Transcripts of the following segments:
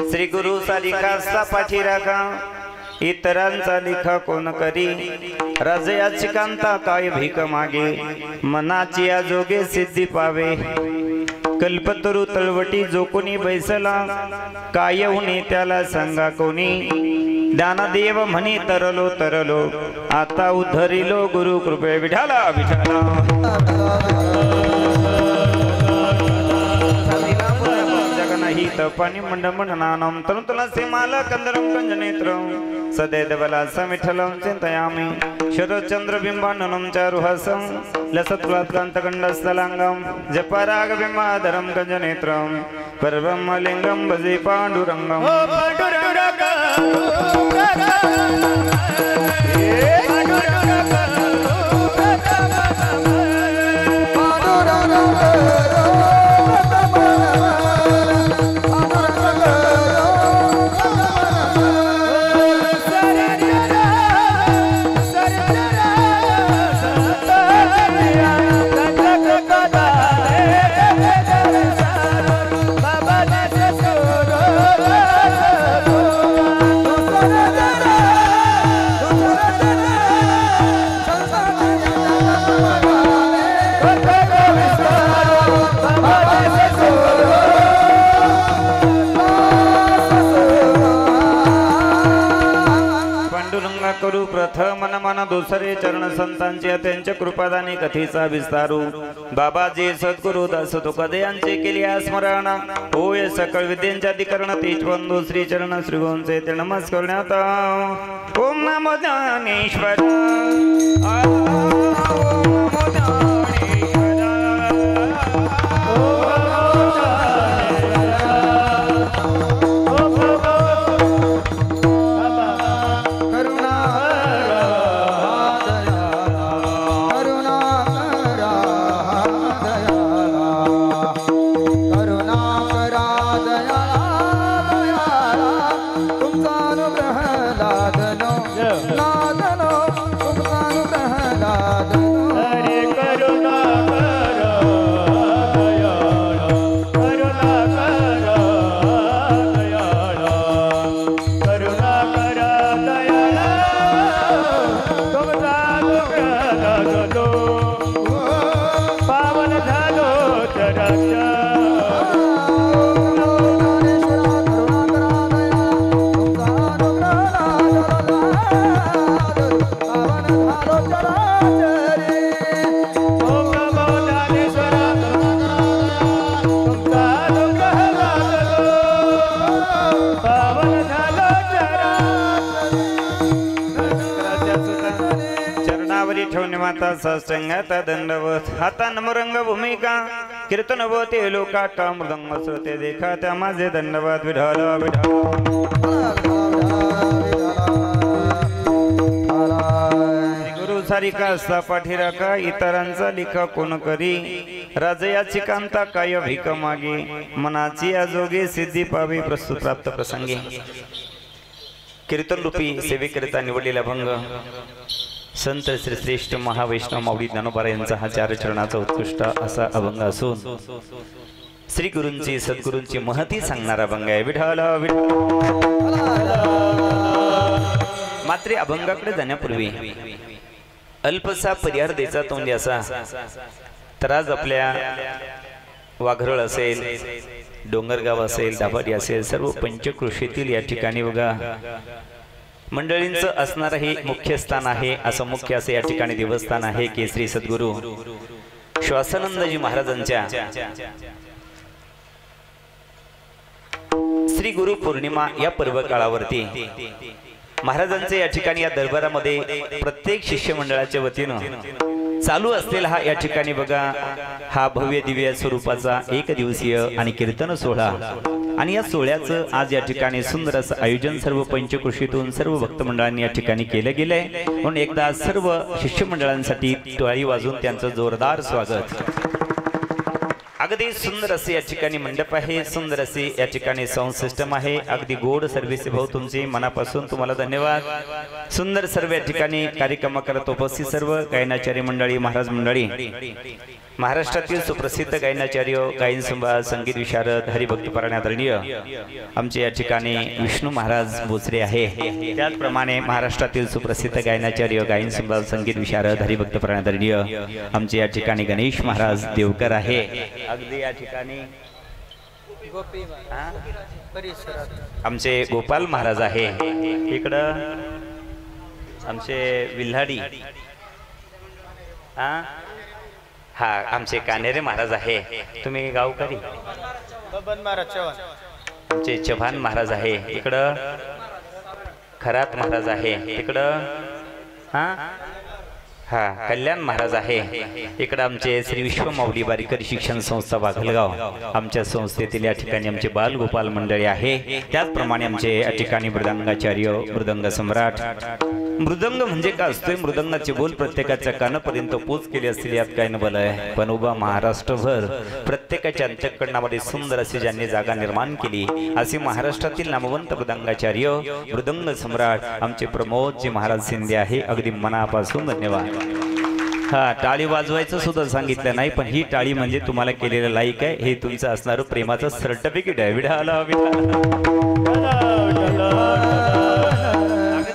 श्री गुरु सालिका पाठी राखा इतरांचा लिखा कोण करी राजयाची कांता काय भीक मागे मनाची आजोगे सिद्धी पावे कल्पतरू तळवटी जो कोणी बैसला काय होणे त्याला सांगा कोणी दानदेव म्हणे तरलो तरलो आता उद्धरिलो गुरु कृपे विठाला विठाला जगनाही तपानी मंडमंडनानं तनुतुलसी माला कंदरं कंजनेत्रं सदैवला समिठलं चिंतयामि शरचंद्र बिंबाननं चारुहासं लसत्प्रात्कान्तकण्डस्थलाङ्गं जपरागबिंबाधरं कंजनेत्रं परब्रह्मलिङ्गं भजे पाण्डुरङ्गं करू प्रथम मन दुसरे चरण संतांचे त्यांच्या कृपादानी कथेचा विस्तारू बाबाजी सद्गुरु दास तुकादयांचे केले स्मरण होय सकळ विद्यांच्या अधिकरण तेजवंदू श्री चरण श्री गोंचे ते नमस्कारण्यात ओम नमो ज्ञानेश्वर संगत दंडवत हाता नमरंग भूमिका कीर्तन होते लोकाटा मृदंग श्रोते देखा त्या माझे दंडवत विढाल गुरु सारिका पाठी राखा इतरांचा लिखा कोण करी राजयाची कांता काय भीक मागे मनाची आजोगे सिद्धी पावी प्रस्तुत प्राप्त प्रसंगी कीर्तन रूपी सेवेकरिता निवडलेला भंग संत श्री श्रेष्ठ महावैष्णव माऊली ज्ञानोबा यांचा हा चार चरणाचा उत्कृष्ट असा अभंग असून श्री गुरूंची सद्गुरूंची महती सांगणारा अभंग आहे विठ्ठल मात्र अभंगाकडे जाण्यापूर्वी अल्पसा परिहार द्यायचा तोंडी असा तर आज आपल्या वाघरळ असेल डोंगरगाव असेल दाभाडी असेल सर्व पंचकृषीतील या ठिकाणी बघा मंडळींचं असणारं हे मुख्य स्थान आहे असं मुख्य असे या ठिकाणी देवस्थान आहे की श्री सद्गुरु श्वासानंदजी महाराजांच्या श्री गुरु पौर्णिमा या पर्व काळावरती महाराजांचे या ठिकाणी या दरबारामध्ये प्रत्येक शिष्य मंडळाच्या वतीनं चालू असलेला हा या ठिकाणी बघा हा भव्य दिव्य स्वरूपाचा एक दिवसीय आणि कीर्तन सोहळा आणि या सोहळ्याचं आज या ठिकाणी सुंदर असं आयोजन सर्व पंचकृषीतून सर्व भक्त मंडळांनी या ठिकाणी केलं गेलंय म्हणून एकदा सर्व शिष्य मंडळांसाठी टाळी वाजवून त्यांचं जोरदार स्वागत अगदी सुंदर असे या ठिकाणी मंडप आहे सुंदर असे या ठिकाणी साऊंड सिस्टम आहे अगदी गोड सर्व्हिस भाऊ तुमचे मनापासून तुम्हाला धन्यवाद सुंदर सर्व या ठिकाणी कार्यक्रम करत उपस्थित सर्व गायनाचार्य मंडळी महाराज मंडळी महाराष्ट्रातील सुप्रसिद्ध गायनाचार्य गायन संवाद संगीत विशारद हरिभक्तपरायण आदरणीय आमचे या ठिकाणी विष्णू महाराज बोचरे आहे। त्याचप्रमाणे महाराष्ट्रातील सुप्रसिद्ध गायनाचार्य गायन संवाद संगीत विशारद हरिभक्तपरायण आदरणीय आमचे या ठिकाणी गणेश महाराज देवकर आहे। अगदी या ठिकाणी आमचे गोपाल महाराज आहे। इकडं आमचे विल्हाडी हा आमचे कानेरे महाराज आहे। तुम्ही गावकरी आमचे चव्हाण महाराज आहे। इकडं खरात महाराज आहे। इकडं हा कल्याण महाराज आहे। इकडं आमचे श्री विश्व माऊली बारीकरी शिक्षण संस्था बागलगाव आमच्या संस्थेतील या ठिकाणी आमचे बालगोपाल मंडळी आहे। त्याचप्रमाणे आमचे या ठिकाणी मृदंगाचार्य मृदंग सम्राट। मृदंग म्हणजे काय असतोय? मृदंगाचे बोल प्रत्येकाच्या कानापर्यंत पोच केले असतील यात काय नवल आहे। पण उभा महाराष्ट्रभर प्रत्येकाच्या अंतःकरणामध्ये सुंदर अशी ज्यांनी जागा निर्माण केली असे महाराष्ट्रातील नामवंत मृदंगाचार्य मृदंग सम्राट आमचे प्रमोदजी महाराज शिंदे आहे। अगदी मनापासून धन्यवाद। हा टाळी वाजवायचं सुद्धा सांगितलं नाही, पण ही टाळी म्हणजे तुम्हाला केलेलं लाईक आहे, हे तुमचं असणारं प्रेमाचं सर्टिफिकेट आहे। विठाला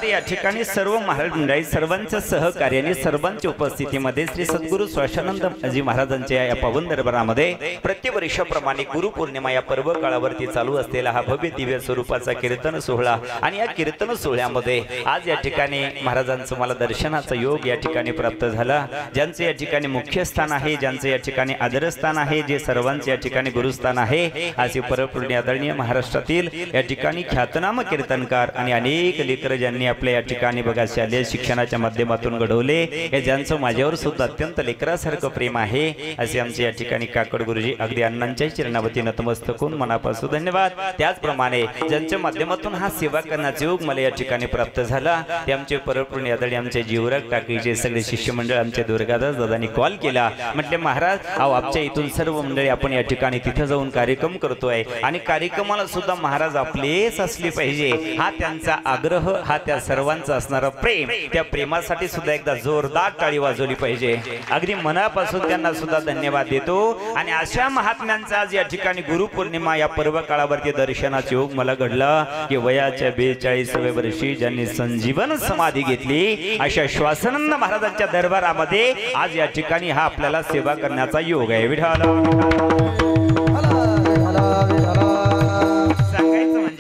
या ठिकाणी सर्व महाराज मंडळी सर्वांच्या सहकार्याने सर्वांच्या उपस्थितीमध्ये श्री सद्गुरू स्वाशानंदजी महाराजांच्या या पावन दरबारामध्ये प्रतिवर्षाप्रमाणे गुरुपौर्णिमा या पर्व काळावरती चालू असलेला हा भव्य दिव्य स्वरूपाचा कीर्तन सोहळा आणि या कीर्तन सोहळ्यामध्ये आज या ठिकाणी महाराजांचं मला दर्शनाचा योग या ठिकाणी प्राप्त झाला। ज्यांचे या ठिकाणी मुख्य स्थान आहे, ज्यांचे या ठिकाणी आदरस्थान आहे, जे सर्वांचे या ठिकाणी गुरुस्थान आहे असे परमपूज्य आदरणीय महाराष्ट्रातील या ठिकाणी ख्यातनाम कीर्तनकार आणि अनेक लेकर ज्यांनी आपल्या या ठिकाणी बघा शालेय शिक्षणाच्या माध्यमातून घडवले, हे ज्यांचं माझ्यावर सुद्धा अत्यंत लेकरासारखं प्रेम आहे असे आमचे या ठिकाणी काकड गुरुजी अगदी अण्णांच्या चरणावती नतमस्तक होऊन मनापासून धन्यवाद। त्याचप्रमाणे ज्यांच्या माध्यमातून हा सेवा करण्याचा योग मला या ठिकाणी प्राप्त झाला ते आमचे परमपूज्य आदरणीय आमचे जीवराग टाकीचे सगळे शिष्यमंडळ आमचे दुर्गादास दादांनी कॉल केला, म्हटले महाराज अहो आमच्या इथून सर्व मंडळी आपण या ठिकाणी तिथे जाऊन कार्यक्रम करतोय आणि कार्यक्रमाला सुद्धा महाराज आपलेच असले पाहिजे, हा त्यांचा आग्रह, हा त्या सर्वांचा असणारा प्रेम, त्या प्रेमासाठी सुद्धा एकदा जोरदार टाळी वाजवली पाहिजे। अगदी मनापासून त्यांना सुद्धा धन्यवाद देतो। आणि अशा महात्म्यांचा आज या ठिकाणी गुरुपौर्णिमा या पर्व काळावरती दर्शनाचा योग मला घडला की वयाच्या 42व्या वर्षी ज्यांनी संजीवन समाधी घेतली अशा श्वासानंद महाराजांच्या दरबारामध्ये आज या ठिकाणी हा आपल्याला सेवा करण्याचा योग आहे।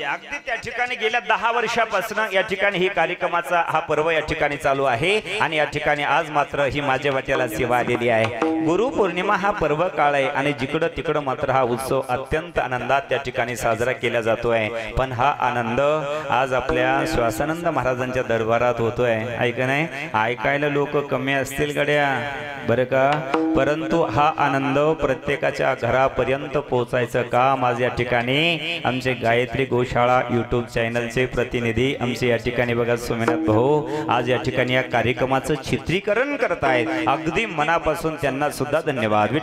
अगदी त्या ठिकाणी गेल्या 10 वर्षापासून या ठिकाणी ही कार्यक्रमाचा हा पर्व या ठिकाणी चालू आहे आणि या ठिकाणी आज मात्र ही माझ्या वाट्याला सेवा आलेली आहे। गुरुपौर्णिमा हा पर्व काळ आहे आणि जिकडं तिकडं मात्र हा उत्सव अत्यंत आनंदात त्या ठिकाणी साजरा केला जातोय, पण हा आनंद आज आपल्या श्वासानंद महाराजांच्या दरबारात होतोय। ऐक नाही ऐकायला लोक कमी असतील गड्या बरं का, परंतु हा आनंद प्रत्येकाच्या घरापर्यंत पोहोचायचं काम आज या ठिकाणी आमचे गायत्री गोशाळा यूट्यूब चॅनलचे प्रतिनिधी आमचे या ठिकाणी बघा सोमनाथ भाऊ आज या ठिकाणी या कार्यक्रमाचं चित्रीकरण करत आहेत। अगदी मनापासून त्यांना सुद्धा धन्यवाद।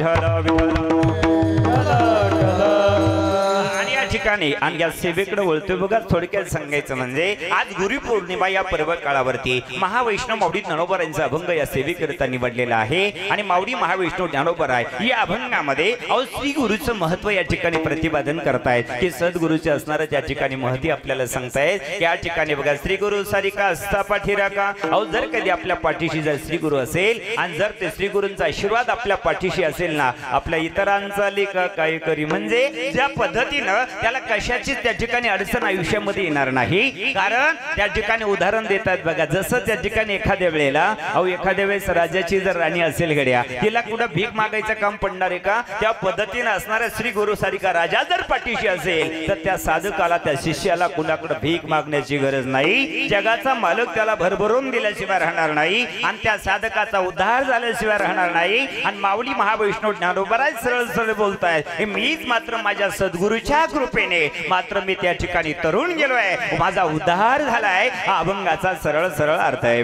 ठिकाणी आणि या सेवेकडे वळतोय बघा। थोडक्यात सांगायचं म्हणजे आज गुरुपौर्णिमा या पर्व काळावरती महावैष्णव माऊली ज्ञानोबा यांचा अभंग या सेवेकरिता निवडलेला आहे आणि माऊली महावैष्णव ज्ञानोबा या अभंगामध्ये श्री गुरुचं महत्व या ठिकाणी प्रतिपादन करतायत की सद्गुरूचे असणारं त्या ठिकाणी महती आपल्याला सांगतायत। या ठिकाणी बघा श्री गुरु सारिका असता पाठीराका। जर कधी आपल्या पाठीशी जर श्री गुरु असेल आणि जर ते श्री गुरूंचा आशीर्वाद आपल्या पाठीशी असेल ना, आपल्या इतरांचा लेखा काय करी म्हणजे ज्या पद्धतीनं त्याला कशाचीच त्या ठिकाणी अडचण आयुष्यामध्ये येणार नाही। कारण त्या ठिकाणी उदाहरण देतात बघा, जसं त्या ठिकाणी एखाद्या वेळेला एखाद्या वेळेस राजाची जर राणी असेल गड्या, तिला कुठं भीक मागायचं काम पडणार आहे का? त्या पद्धतीने असणाऱ्या श्री गुरु सारिका राजा जर पाठीशी असेल तर त्या साधकाला त्या शिष्याला कुणाकडे भीक मागण्याची गरज नाही। जगाचा मालक त्याला भरभरून दिल्याशिवाय राहणार नाही आणि त्या साधकाचा उद्धार झाल्याशिवाय राहणार नाही। आणि माऊली महावैष्णव ज्ञानोबा सरळ सरळ बोलतायत मीच मात्र माझ्या सद्गुरूच्या कृपेने मात्र मी त्या ठिकाणी तरुण गेलोय, माझा उद्धार झालाय। हा अभंगाचा सरळ सरळ अर्थ आहे।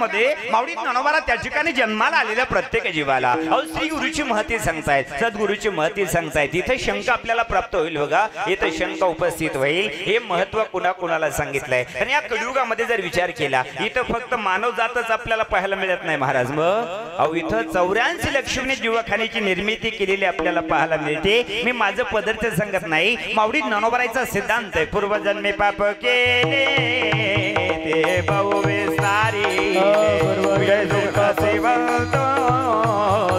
कलियुगामध्ये माऊली ज्ञानोबाला त्या ठिकाणी जन्माला आलेल्या प्रत्येक जीवाला अहो श्री गुरुची महती सांगतायत, सद्गुरूची महती सांगतायत. इथे शंका आपल्याला प्राप्त होईल बघा, इथे शंका उपस्थित होईल. हे महत्व कुणाला सांगितलंय. आणि या कलियुगामध्ये जर विचार केला इथं फक्त मानव जातच आपल्याला पाहायला मिळत नाही महाराज. मग अहो इथं 84 लक्ष्मी जीवखान्याची निर्मिती केलेली आपल्याला पाहायला मिळते. मी माझं पदार्थ सांगत नाही, माऊली ज्ञानोबाचा सिद्धांत आहे. पूर्वजन्मी पाप केले ते बहुवे सारी दुःख सेवतो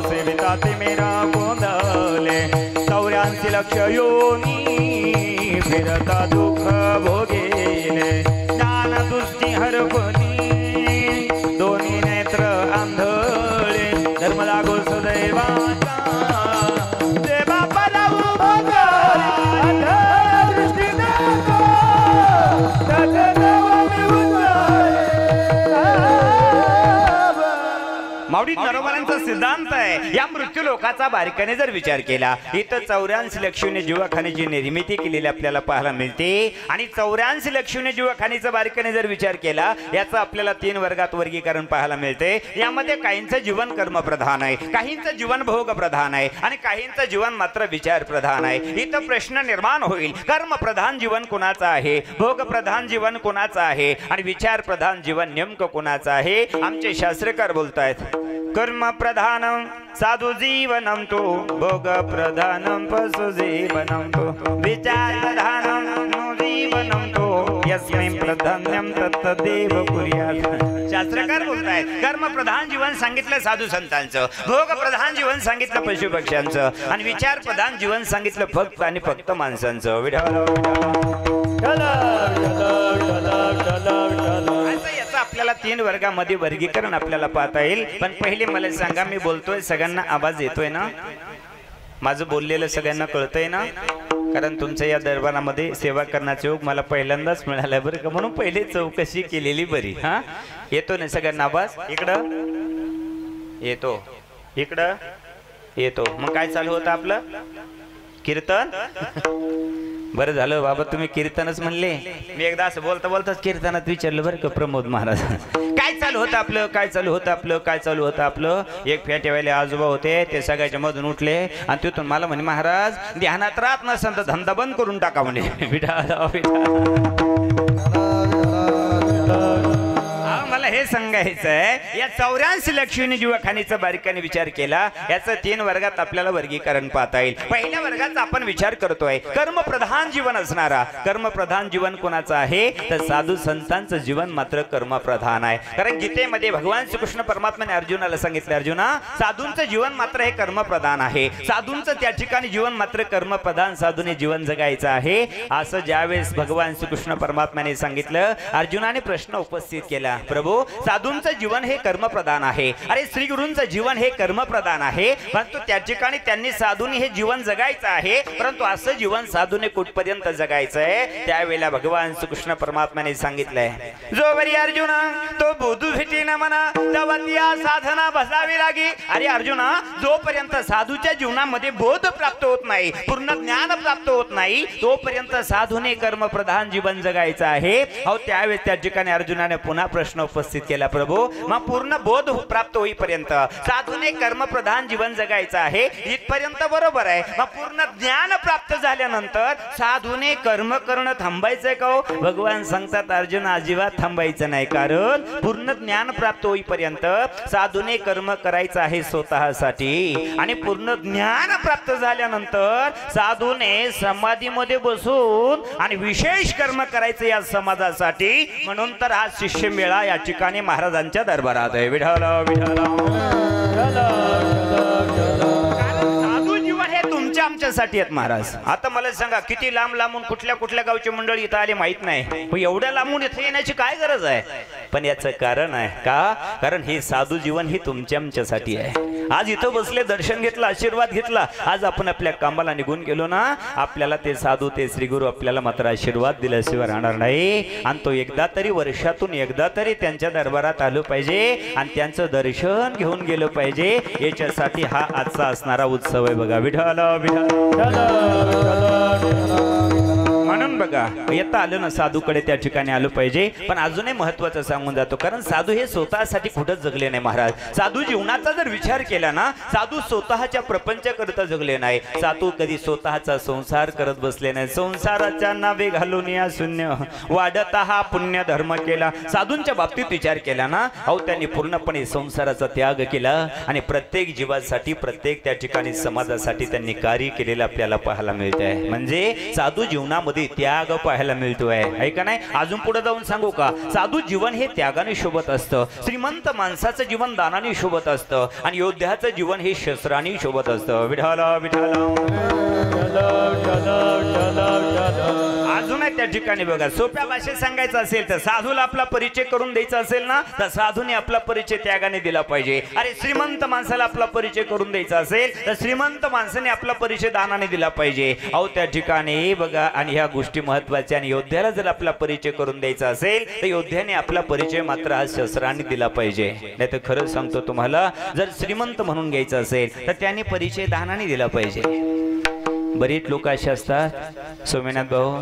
सेविता ते मेरा गोंधले 84 लक्ष योनी फिरता दुःख भोगेले ज्ञान दृष्टी हरपली दोन्ही नेत्र आंधळे धर्म लागो सदैवाचा जे बापाला दृष्टी माऊली ज्ञानोबांचा सिद्धांत आहे. या मृत्यू लोकाचा बारकाने जर विचार केला इथं 84 लक्ष्मी जीवखान्याची निर्मिती केलेली आपल्याला पाहायला मिळते. आणि 84 लक्ष्मी जीवखान्याचा बारकाने जर विचार केला याचं आपल्याला 3 वर्गात वर्गीकरण पाहायला मिळते. यामध्ये काहींचं जीवन कर्म प्रधान आहे, काहींचं जीवन भोग प्रधान आहे आणि काहींचं जीवन मात्र विचार प्रधान आहे. इथं प्रश्न निर्माण होईल, कर्म प्रधान जीवन कोणाचं आहे, भोग प्रधान जीवन कोणाचं आहे आणि विचार प्रधान जीवन नेमकं कोणाचं आहे. आमचे शास्त्रकार बोलतायत कर्म प्रधानम साधु जीवनम तो भोग प्रधानम पशु जीवनम तो विचार प्रधानम जीवनम तो यस्मै प्रधान्यम तत्तदेव कुर्यात्. शास्त्रकार बोलतायत कर्म प्रधान जीवन सांगितलं साधू संतांचं, भोग प्रधान जीवन सांगितलं पशु पक्ष्यांचं आणि विचार प्रधान जीवन सांगितलं फक्त आणि फक्त माणसांचं. आपल्याला 3 वर्गामध्ये वर्गीकरण आपल्याला पाहता येईल. पण पहिले मला सांगा, मी बोलतोय सगळ्यांना आवाज येतोय ना? माझं बोललेलं सगळ्यांना कळतंय ना? कारण तुमच्या या दरबारामध्ये सेवा करण्याचा योग मला पहिल्यांदाच मिळाला बरं का, म्हणून पहिले चौकशी केलेली बरी. हा येतो ना सगळ्यांना आवाज? इकडं येतो, इकडं येतो. मग काय चालू होतं आपलं कीर्तन? बरं झालं बाबा तुम्ही कीर्तनच म्हणले. मी एकदा असं बोलता बोलताच कीर्तनात विचारलं बरं का प्रमोद महाराज काय चालू होतं आपलं, काय चालू होतं आपलं, काय चालू होतं आपलं. एक फेटेवाले आजोबा होते, ते सगळ्याच्या मधून उठले आणि तिथून मला म्हणे महाराज ध्यानात राहत नसेल तर धंदा बंद करून टाका म्हणे. मला हे सांगायचं आहे, या 84 लक्ष्मी जीवखान्याचा बारीकाने विचार केला याचं 3 वर्गात आपल्याला वर्गीकरण पाहता येईल. पहिल्या वर्गाचा आपण विचार करतोय कर्म प्रधान जीवन असणारा. कर्म प्रधान जीवन कोणाचं आहे तर साधू संतांचं जीवन मात्र कर्म प्रधान आहे. कारण गीतेमध्ये भगवान श्रीकृष्ण परमात्म्याने अर्जुनाला सांगितले, अर्जुना साधूंचं जीवन मात्र हे कर्म प्रधान आहे. साधूंचं त्या ठिकाणी जीवन मात्र कर्म प्रधान साधूने जीवन जगायचं आहे. असं ज्यावेळेस भगवान श्रीकृष्ण परमात्म्याने सांगितलं, अर्जुनाने प्रश्न उपस्थित केला, प्रभू साधूंचं जीवन हे कर्मप्रधान आहे. अरे श्री गुरूंचं जीवन हे कर्मप्रधान आहे, परंतु त्या ठिकाणी त्यांनी साधूंनी हे जीवन जगायचं आहे. परंतु असं जीवन साधूने कुठपर्यंत जगायचं आहे. त्यावेळेला भगवान श्रीकृष्ण परमात्म्याने सांगितलंय, जोवरी अर्जुना तो बुद्धू भेटीना म्हणा तेव्हा त्या साधना बसावी लागी. अरे अर्जुना जोपर्यंत साधूच्या जीवनामध्ये बोध प्राप्त होत नाही, पूर्ण ज्ञान प्राप्त होत नाही, तोपर्यंत साधूने कर्मप्रधान जीवन जगायचं आहे. अहो त्यावेळेस त्या ठिकाणी अर्जुनाने पुन्हा प्रश्न उपस्थित केला, प्रभू मग पूर्ण बोध प्राप्त होईपर्यंत साधूने कर्मप्रधान जीवन जगायचं आहे इथपर्यंत बरोबर आहे. मग पूर्ण ज्ञान प्राप्त झाल्यानंतर साधूने कर्म करणं थांबायचंय का हो? भगवान सांगतात अर्जुन अजिबात थांबायचं नाही. कारण पूर्ण ज्ञान प्राप्त होईपर्यंत साधूने कर्म करायचं आहे स्वतःसाठी आणि पूर्ण ज्ञान प्राप्त झाल्यानंतर साधूने समाधीमध्ये बसून आणि विशेष कर्म करायचं या समाजासाठी. म्हणून तर हा शिष्य मेळा या ठिकाणी महाराजांच्या दरबारात आहे. विठ्ठल विठ्ठल. साधू जीवन हे तुमच्या आमच्यासाठी आहेत महाराज. आता मला सांगा किती लांब लांबून कुठल्या कुठल्या गावची मंडळी इथं आले माहित नाही, पण एवढ्या लांबून इथे येण्याची काय गरज आहे? पण याचं कारण आहे का? कारण हे साधू जीवन हे तुमच्या आमच्यासाठी आहे. आज इथं बसले, दर्शन घेतलं, आशीर्वाद घेतला, आज आपण आपल्या कामाला निघून गेलो ना, आपल्याला ते साधू ते श्री गुरु आपल्याला मात्र आशीर्वाद दिल्याशिवाय राहणार नाही. आणि तो एकदा तरी वर्षातून एकदा तरी त्यांच्या दरबारात आलो पाहिजे आणि त्यांचं दर्शन घेऊन गेलो पाहिजे. याच्यासाठी हा आजचा असणारा उत्सव आहे बघा. विठ्ठल विठ्ठल. म्हणून बघा येता आलं ना साधूकडे त्या ठिकाणी आलं पाहिजे. पण अजूनही महत्वाचं सांगून जातो, कारण साधू हे स्वतःसाठी कुठंच जगले नाही महाराज. साधू जीवनाचा जर विचार केला ना, साधू स्वतःच्या प्रपंचाकरिता जगले नाही. साधू कधी स्वतःचा संसार करत बसले नाही. संसाराच्या नावे घालून या शून्य वाढता हा पुण्य धर्म केला. साधूंच्या बाबतीत विचार केला ना, अहो त्यांनी पूर्णपणे संसाराचा त्याग केला आणि प्रत्येक जीवासाठी प्रत्येक त्या ठिकाणी समाजासाठी त्यांनी कार्य केलेलं आपल्याला पाहायला मिळत आहे. म्हणजे साधू जीवनामध्ये त्याग पाहायला मिळतोय, आहे का नाही. अजून पुढे जाऊन सांगू का, साधू जीवन हे त्यागाने शोभत असतं. श्रीमंत माणसाचं जीवन दानाने शोभत असतं आणि योद्ध्याचं जीवन हे शस्त्राने शोभत असतं. विठाला विठाला अजून त्या ठिकाणी बघा, सोप्या भाषेत सांगायचं असेल तर साधूला आपला परिचय करून द्यायचा असेल ना, तर साधूने आपला परिचय त्यागाने दिला पाहिजे. अरे श्रीमंत माणसाला आपला परिचय करून द्यायचा असेल तर श्रीमंत माणसाने आपला परिचय दानाने दिला पाहिजे. अहो त्या ठिकाणी बघा, आणि ह्या गोष्टी महत्वाच्या. आणि योद्ध्याला जर आपला परिचय करून द्यायचा असेल तर योद्ध्याने आपला परिचय मात्र आज शस्त्राने दिला पाहिजे. नाही तर खरंच सांगतो तुम्हाला, जर श्रीमंत म्हणून घ्यायचं असेल तर त्याने परिचय दानाने दिला पाहिजे. बरीच लोक असे असतात सोमेनाथ भाऊ,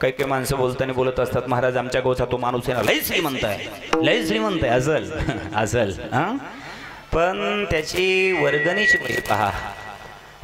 काही काही माणसं बोलताना बोलत असतात, महाराज आमच्या गावचा तो माणूस आहे ना, लय श्रीमंत आहे, लय श्रीमंत आहे. असल असल पण त्याची वर्गणीच पहा.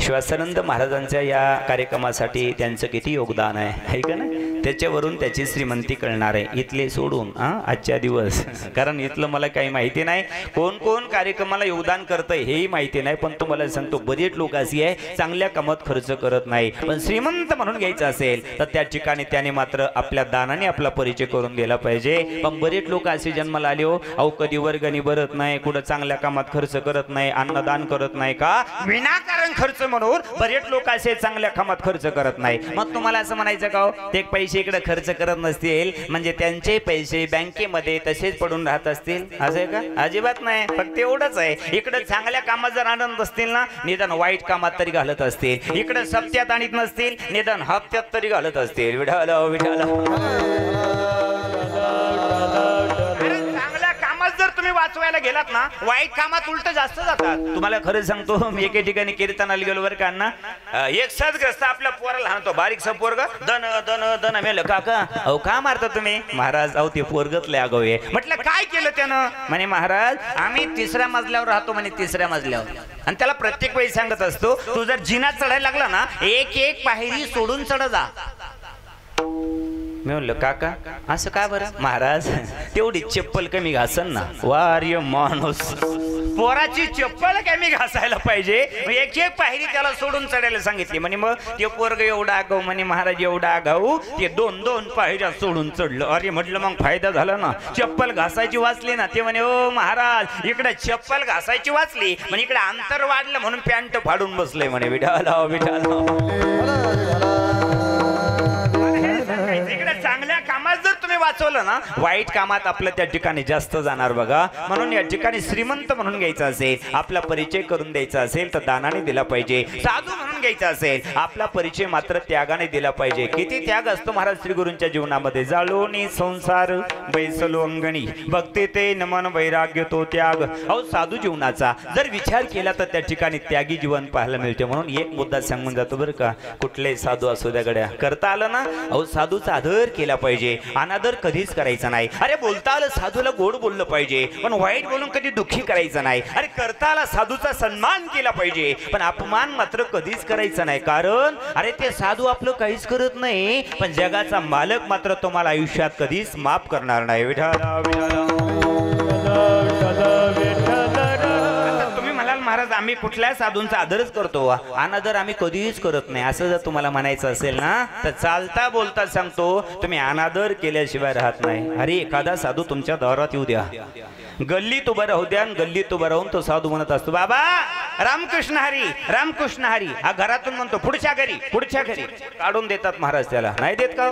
श्वासानंद महाराजांच्या या कार्यक्रमासाठी त्यांचं किती योगदान आहे का नाही, त्याच्यावरून त्याची श्रीमंती कळणार आहे. इथले सोडून आजच्या दिवस, कारण इथलं मला काही माहिती नाही, कोण कोण कार्यक्रमाला योगदान करतंय हेही माहिती नाही. पण तुम्हाला सांगतो, बरेच लोक अशी आहे चांगल्या कामात खर्च करत नाही. पण श्रीमंत म्हणून घ्यायचं असेल तर त्या ठिकाणी त्याने मात्र आपल्या दानाने आपला परिचय करून दिला पाहिजे. पण बरेच लोक असे जन्माला आले हो, अहो कधी वर्गणी भरत नाही, कुठं चांगल्या कामात खर्च करत नाही, अन्नदान करत नाही का, विनाकारण खर्च म्हणून बरेच लोक असे चांगल्या कामात खर्च करत नाही. मग तुम्हाला असं म्हणायचं का, ते पैसे इकडे खर्च करत नसतील म्हणजे त्यांचे पैसे बँकेमध्ये तसेच पडून राहत असतील, असं आहे का? अजिबात नाही. फक्त एवढंच आहे, इकडे चांगल्या कामात जर आनंद असतील ना, निदान वाईट कामात तरी घालत असतील. इकडे सप्त्यात आणत नसतील, निदान हप्त्यात तरी घालत असतील. विठाला विठाला जर तुम्ही वाचवायला गेलात ना, वाईट कामात उलट जास्त जातात. तुम्हाला खरं सांगतो, मी एके ठिकाणी कीर्तनाला गेलो बरं का ना, एक सदग्रस्त आपल्या पोराला हाणतो, बारीकसा पोरगा, दन दन दन. मेलं काका, अहो का मारता तुम्ही? महाराज अहो ते पोरगच लय आगाऊ आहे. म्हटलं काय केलं त्यानं? म्हणे महाराज आम्ही 3ऱ्या मजल्यावर राहतो म्हणे, 3ऱ्या मजल्यावर, आणि त्याला प्रत्येक वेळी सांगत असतो, तू जर जिना चढायला लागला ना, एक एक पायरी सोडून चढ जा. मी म्हणलं काका असं का बरं? महाराज तेवढी चप्पल कमी घासन ना. वार्य माणूस, पोराची चप्पल कमी घासायला पाहिजे, एक एक पायरी त्याला सोडून चढायला सांगितली. म्हणे मग ते पोरग एवढा आगाऊ, म्हणे महाराज एवढा आगाऊ, ते 2-2 पायऱ्या सोडून चढलं. अरे म्हटलं मग फायदा झाला ना, चप्पल घासायची वाचली ना. ते म्हणे ओ महाराज इकडे चप्पल घासायची वाचली, म्हणजे इकडे अंतर वाढलं म्हणून पॅन्ट फाडून बसले म्हणे. विठाला विठाला चांगल्या कामात जर तुम्ही वाचवलं ना, वाईट कामात आपलं त्या ठिकाणी जास्त जाणार बघा. म्हणून या ठिकाणी श्रीमंत म्हणून घ्यायचा असेल, आपला परिचय करून द्यायचा असेल तर दानाने दिला पाहिजे. साधू म्हणून घ्यायचा असेल, आपला परिचय मात्र त्यागाने दिला पाहिजे. किती त्याग असतो महाराज श्री गुरूंच्या जीवनामध्ये. जाळोनी संसार बैसलो अंगणी, भक्ती ते नमन वैराग्य तो त्याग. अहो साधू जीवनाचा जर विचार केला तर त्या ठिकाणी त्यागी जीवन पाहायला मिळते. म्हणून एक मुद्दा सांगून जातो बरं का, कुठलेही साधू असू द्या गड्या, करता आलं ना, अहो साधूचा आदर केला पाहिजे, अनादर कधीच करायचा नाही. अरे बोलता आलं साधूला गोड बोललं पाहिजे, पण वाईट बोलून कधी दुःखी करायचं नाही. अरे करता आला साधूचा सन्मान केला पाहिजे, पण अपमान मात्र कधीच करायचा नाही. कारण अरे ते साधू आपलं काहीच करत नाही, पण जगाचा मालक मात्र तुम्हाला आयुष्यात कधीच माफ करणार नाही. विठाला महाराज आम्ही कुठल्या साधूंचा आदरच करतो, अनादर आम्ही कधीच करत नाही, असं जर तुम्हाला म्हणायचं असेल ना, तर चालता बोलता सांगतो तुम्ही अनादर केल्याशिवाय राहत नाही. अरे एखादा साधू तुमच्या दारात येऊ द्या, गल्लीत उभं राहू द्या, गल्लीत उभं राहून तो साधू म्हणत असतो बाबा रामकृष्ण हरी रामकृष्ण हरी. हा घरातून म्हणतो पुढच्या घरी काढून देतात महाराज त्याला, नाही देत का?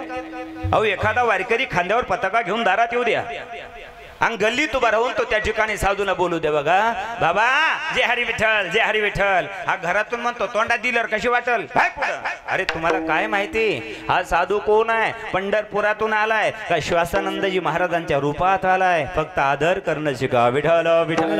अहो एखादा वारकरी खांद्यावर पताका घेऊन दारात येऊ द्या आणि गल्लीत उभा राहून तो त्या ठिकाणी साधूला बोलू दे, बघा बाबा जय हरी विठ्ठल जय हरी विठ्ठल. हा घरातून म्हणतो तोंडात दिल्यावर कशी वाटल? अरे तुम्हाला काय माहिती हा साधू कोण आहे? पंढरपुरातून आलाय का श्वासानंदजी महाराजांच्या रूपात आलाय? फक्त आदर करणं शिका. विठ्ठल विठ्ठल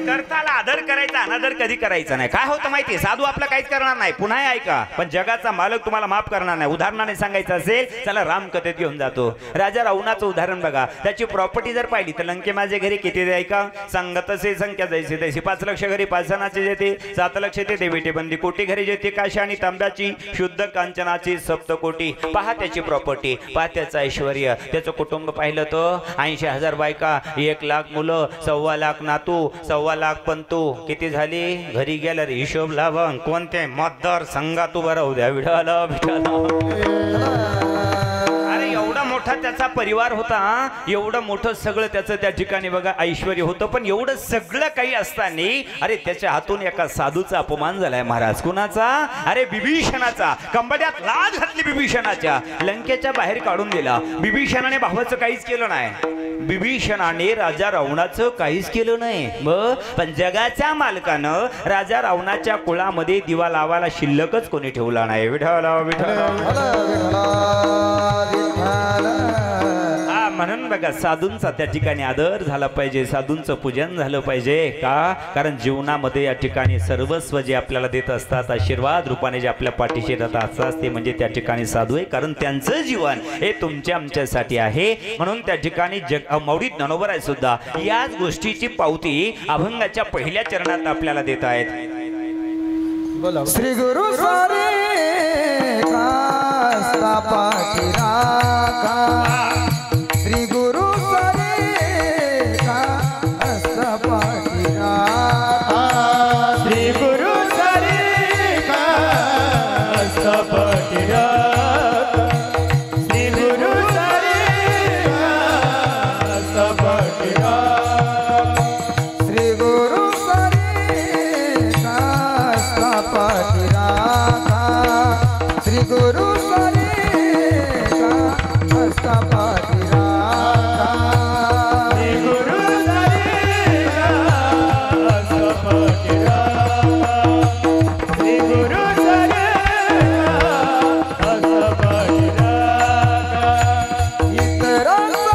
करताला आदर करायला करायचा, अनादर कधी करायचा नाही. काय होतं माहितीये, साधू आपलं काहीच करणार नाही. पुन्हा ऐका, पण जगाचा मालक तुम्हाला माफ करणार नाही. उदाहरणाने सांगायचं असेल, चला रामकथेत घेऊन जातो. राजा रावणाचं उदाहरण बघा. त्याची प्रॉपर्टी जर पाहिली तर लंके माझे घरी किती द्याय का सांगत असे संख्या जैसे तैसे 5 लक्ष घरी पाचनाचे जेते 7 लक्ष ते बेटे बंदी कोटी घरी जेते काशी आणि तांब्याची शुद्ध कांचनाची सप्तकोटी. पहा त्याची प्रॉपर्टी, पहा त्याचं ऐश्वर्य, त्याचं कुटुंब पाहिलं तर 80,000 बायका, 1 लाख मुलं, 1.25 लाख नातू, 1.25 लाख पंतू. किती झाली? घरी गेलं रे हिशोब लावून कोणते मतदार संघात उभा राहू द्या. विठाला अरे एवढा मोठा त्याचा परिवार होता, एवढं मोठं सगळं त्याचं त्या ठिकाणी बघा ऐश्वर्य होतं. पण एवढं सगळं काही असताना अरे त्याच्या हातून एका साधूचा अपमान झालाय महाराज. कुणाचा? अरे बिभीषणाचा. कंबड्यात लाज घातली बिभीषणाच्या, लंकेच्या बाहेर काढून दिला. बिभीषणाने भावाचं काहीच केलं नाही, बिभीषणाने राजा रावणाचं काहीच केलं नाही. पण जगाच्या मालकानं राजा रावणाच्या कुळामध्ये दिवा लावायला शिल्लकच कोणी ठेवला नाही. विठाला विठाला. म्हणून बघा साधूंचा त्या ठिकाणी आदर झाला पाहिजे, साधूंचं पूजन झालं पाहिजे. का? कारण जीवनामध्ये या ठिकाणी सर्वस्व जे आपल्याला देत असतात, आशीर्वाद रूपाने जे आपल्या पाठीशी राहत असतात, ते म्हणजे त्या ठिकाणी साधू आहे. कारण त्यांचं जीवन हे तुमच्या आमच्यासाठी आहे. म्हणून त्या ठिकाणी मौलिक ज्ञानोबराय सुद्धा याच गोष्टीची पावती अभंगाच्या पहिल्या चरणात आपल्याला देत आहेत. श्री गुरु सारे का पाठी राखा, श्री गुरु सारे का पाठी राखा, श्री गुरु सारे का पाठी राखा, श्री गुरु सारे का पाठी राखा, श्री गुरु सारे का पाठी राखा, श्री गुरु सारे का पाठी राखा, श्री गुरु सारे का पाठी राखा, श्री गुरु सारे का पाठी राखा. इतरांचा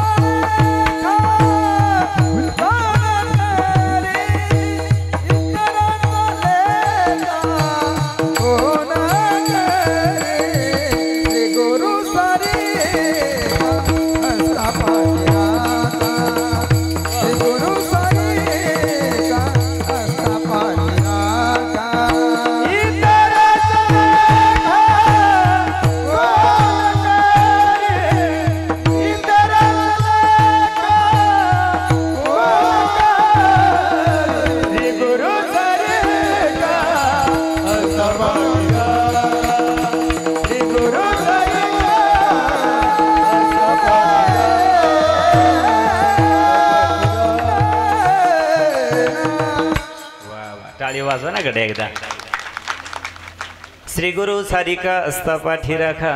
वाजवा ना गड्या एकदा. श्री गुरु सारिका असता पाठी राखा,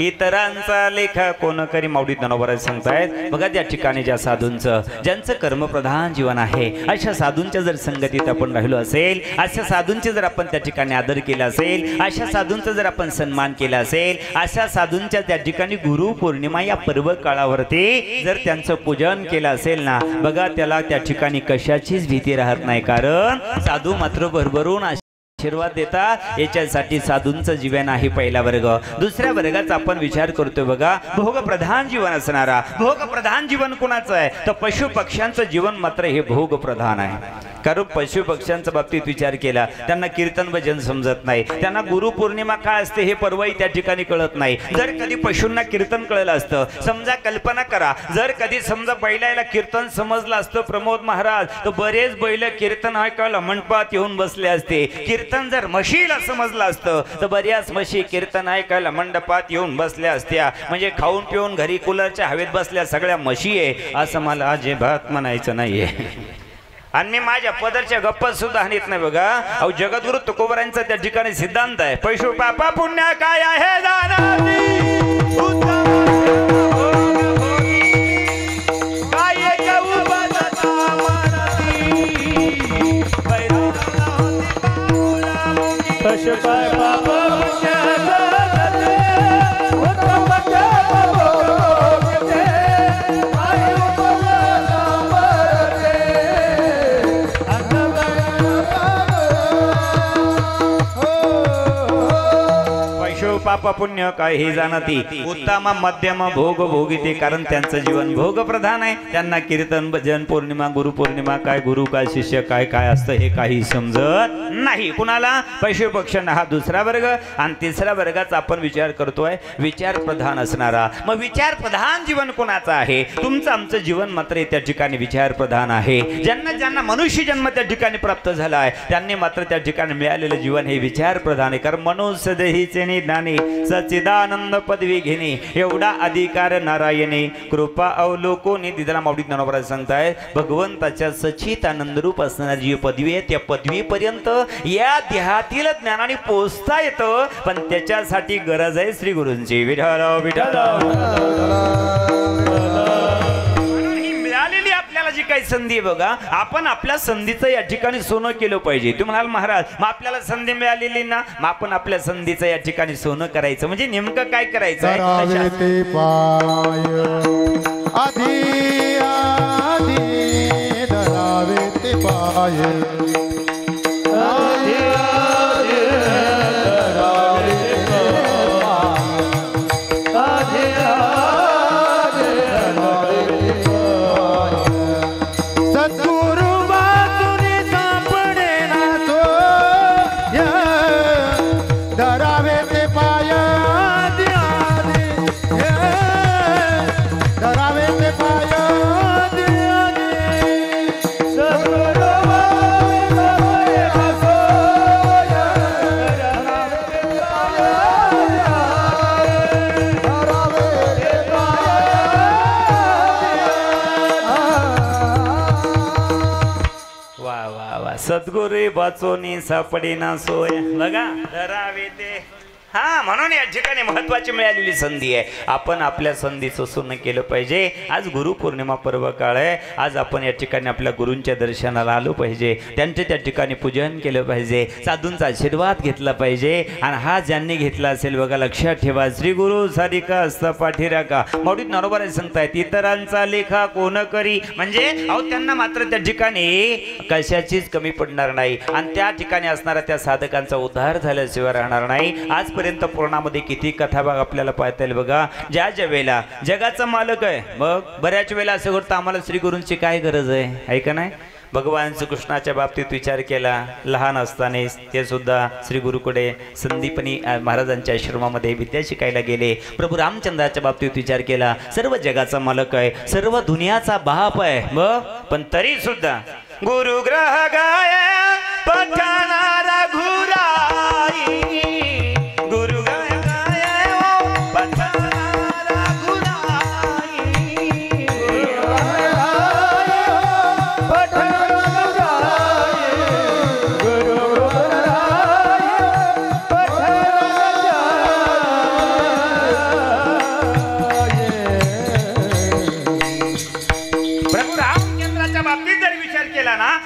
इतरांचा लेखा कोण करी. माऊली ज्ञानोबराय सांगतायत बघा त्या ठिकाणी ज्या साधूंचं ज्यांचं कर्मप्रधान जीवन आहे, अशा साधूंच्या जर संगतीत आपण राहिलो असेल, अशा साधूंचे जर आपण त्या ठिकाणी आदर केला असेल, अशा साधूंचा जर आपण सन्मान केला असेल, अशा साधूंच्या त्या ठिकाणी गुरु पौर्णिमा या पर्व काळावरती जर त्यांचं पूजन केलं असेल ना, बघा त्याला त्या ठिकाणी कशाचीच भीती राहत नाही. कारण साधू मात्र भरभरून आशीर्वाद देतात. याच्यासाठी साधूंचं जीवन आहे पहिला वर्ग. दुसऱ्या वर्गाचा आपण विचार करतोय बघा, भोगप्रधान जीवन असणारा. भोगप्रधान जीवन कोणाचं आहे तर पशु पक्ष्यांचं जीवन मात्र हे भोगप्रधान आहे. कारण पशु पक्ष्यांच्या बाबतीत विचार केला, त्यांना कीर्तन भजन समजत नाही, त्यांना गुरुपौर्णिमा काय असते हे पर्वही त्या ठिकाणी कळत नाही. जर कधी पशूंना कीर्तन कळलं असतं, समजा कल्पना करा, जर कधी समजा बैलाला कीर्तन समजलं असतं प्रमोद महाराज, तर बरेच बैल कीर्तन ऐकायला मंडपात येऊन बसले असते. कीर्तन जर म्हशीला समजलं असतं तर बऱ्याच म्हशी कीर्तन ऐकायला मंडपात येऊन बसल्या असत्या. म्हणजे खाऊन पिऊन घरी कूलरच्या हवेत बसल्या सगळ्या म्हशी आहे असं मला अजिबात म्हणायचं नाहीये. आणि मी माझ्या पदरच्या गप्पा सुद्धा हानीत नाही बघा. अहो जगद्गुरु तुकोबरांचा त्या ठिकाणी सिद्धांत आहे, पैशू पापा पुण्य काय आहे जाणारी, पाप पुण्य काय हे जाणती, उत्तम मध्यम भोग भोगिते, कारण त्यांचं जीवन भोग प्रधान आहे. त्यांना कीर्तन भजन पौर्णिमा गुरुपौर्णिमा काय, गुरु काय, शिष्य काय काय असतं हे काही समजत नाही. कुणाला पशु पक्ष्यांना हा दुसरा वर्ग. आणि तिसऱ्या वर्गाचा आपण विचार करतोय, विचार प्रधान असणारा. मग विचार प्रधान जीवन कोणाचं आहे? तुमचं आमचं जीवन मात्र त्या ठिकाणी विचार प्रधान आहे. ज्यांना ज्यांना मनुष्य जन्म त्या ठिकाणी प्राप्त झाला आहे त्यांनी मात्र त्या ठिकाणी मिळालेलं जीवन हे विचार प्रधान आहे. कारण मनोसदेहीचे निदाने सच्चिदानंद पदवी घेणे एवढा अधिकार नारायणे, कृपा अवलोकोने दिदाला मावडीत ज्ञानोबा सांगताय. भगवंताच्या सचित आनंद रूप असणारी जी पदवी आहे त्या पदवीपर्यंत या देहातील ज्ञानाने पोहोचता येतं, पण त्याच्यासाठी गरज आहे श्री गुरूंची. विठ्ठल विठ्ठल. आपल्याला जी काही संधी बघा, आपण आपल्या संधीचं या ठिकाणी सोनं केलं पाहिजे. तुम्ही म्हणाल महाराज मग आपल्याला संधी मिळालेली ना, मग आपण आपल्या संधीचं या ठिकाणी सोनं करायचं म्हणजे नेमकं काय करायचं आहे? सद्गुरू वाचोनी सापडे ना सोय. बघा धरावे ते. हा म्हणून या ठिकाणी महत्वाची मिळालेली संधी आहे. आपण आपल्या संधीचं सोनं केलं पाहिजे. आज गुरुपौर्णिमा पर्व काळ आहे. आज आपण या ठिकाणी आपल्या गुरूंच्या दर्शनाला आलो पाहिजे. त्यांचे त्या ठिकाणी पूजन केलं पाहिजे. साधूंचा आशीर्वाद घेतला पाहिजे. आणि हा ज्यांनी घेतला असेल बघा लक्षात ठेवा, श्री गुरु सारिका असता पाठीरा का. माऊलीत ज्ञानोबा सांगतायत इतरांचा लेखा कोण करी. म्हणजे अहो त्यांना मात्र त्या ठिकाणी कशाचीच कमी पडणार नाही. आणि त्या ठिकाणी असणाऱ्या त्या साधकांचा उद्धार झाल्याशिवाय राहणार नाही. आज पर्यंत पुराणामध्ये किती कथा भाग आपल्याला पाहता येईल बघा. ज्या ज्या वेळेला जगाचा मालक आहे, मग बऱ्याच वेळेला असं करतं आम्हाला श्री गुरूंची काय गरज आहे का नाही. भगवान श्रीकृष्णाच्या बाबतीत विचार केला. लहान असताना ते सुद्धा श्री गुरुकडे संदीपनी महाराजांच्या आश्रमामध्ये विद्या शिकायला गेले. प्रभू रामचंद्राच्या बाबतीत विचार केला. सर्व जगाचा मालक आहे, सर्व दुनियाचा बाप आहे, मग पण तरी सुद्धा गुरुग्रह गाय पठाणारा घुराई.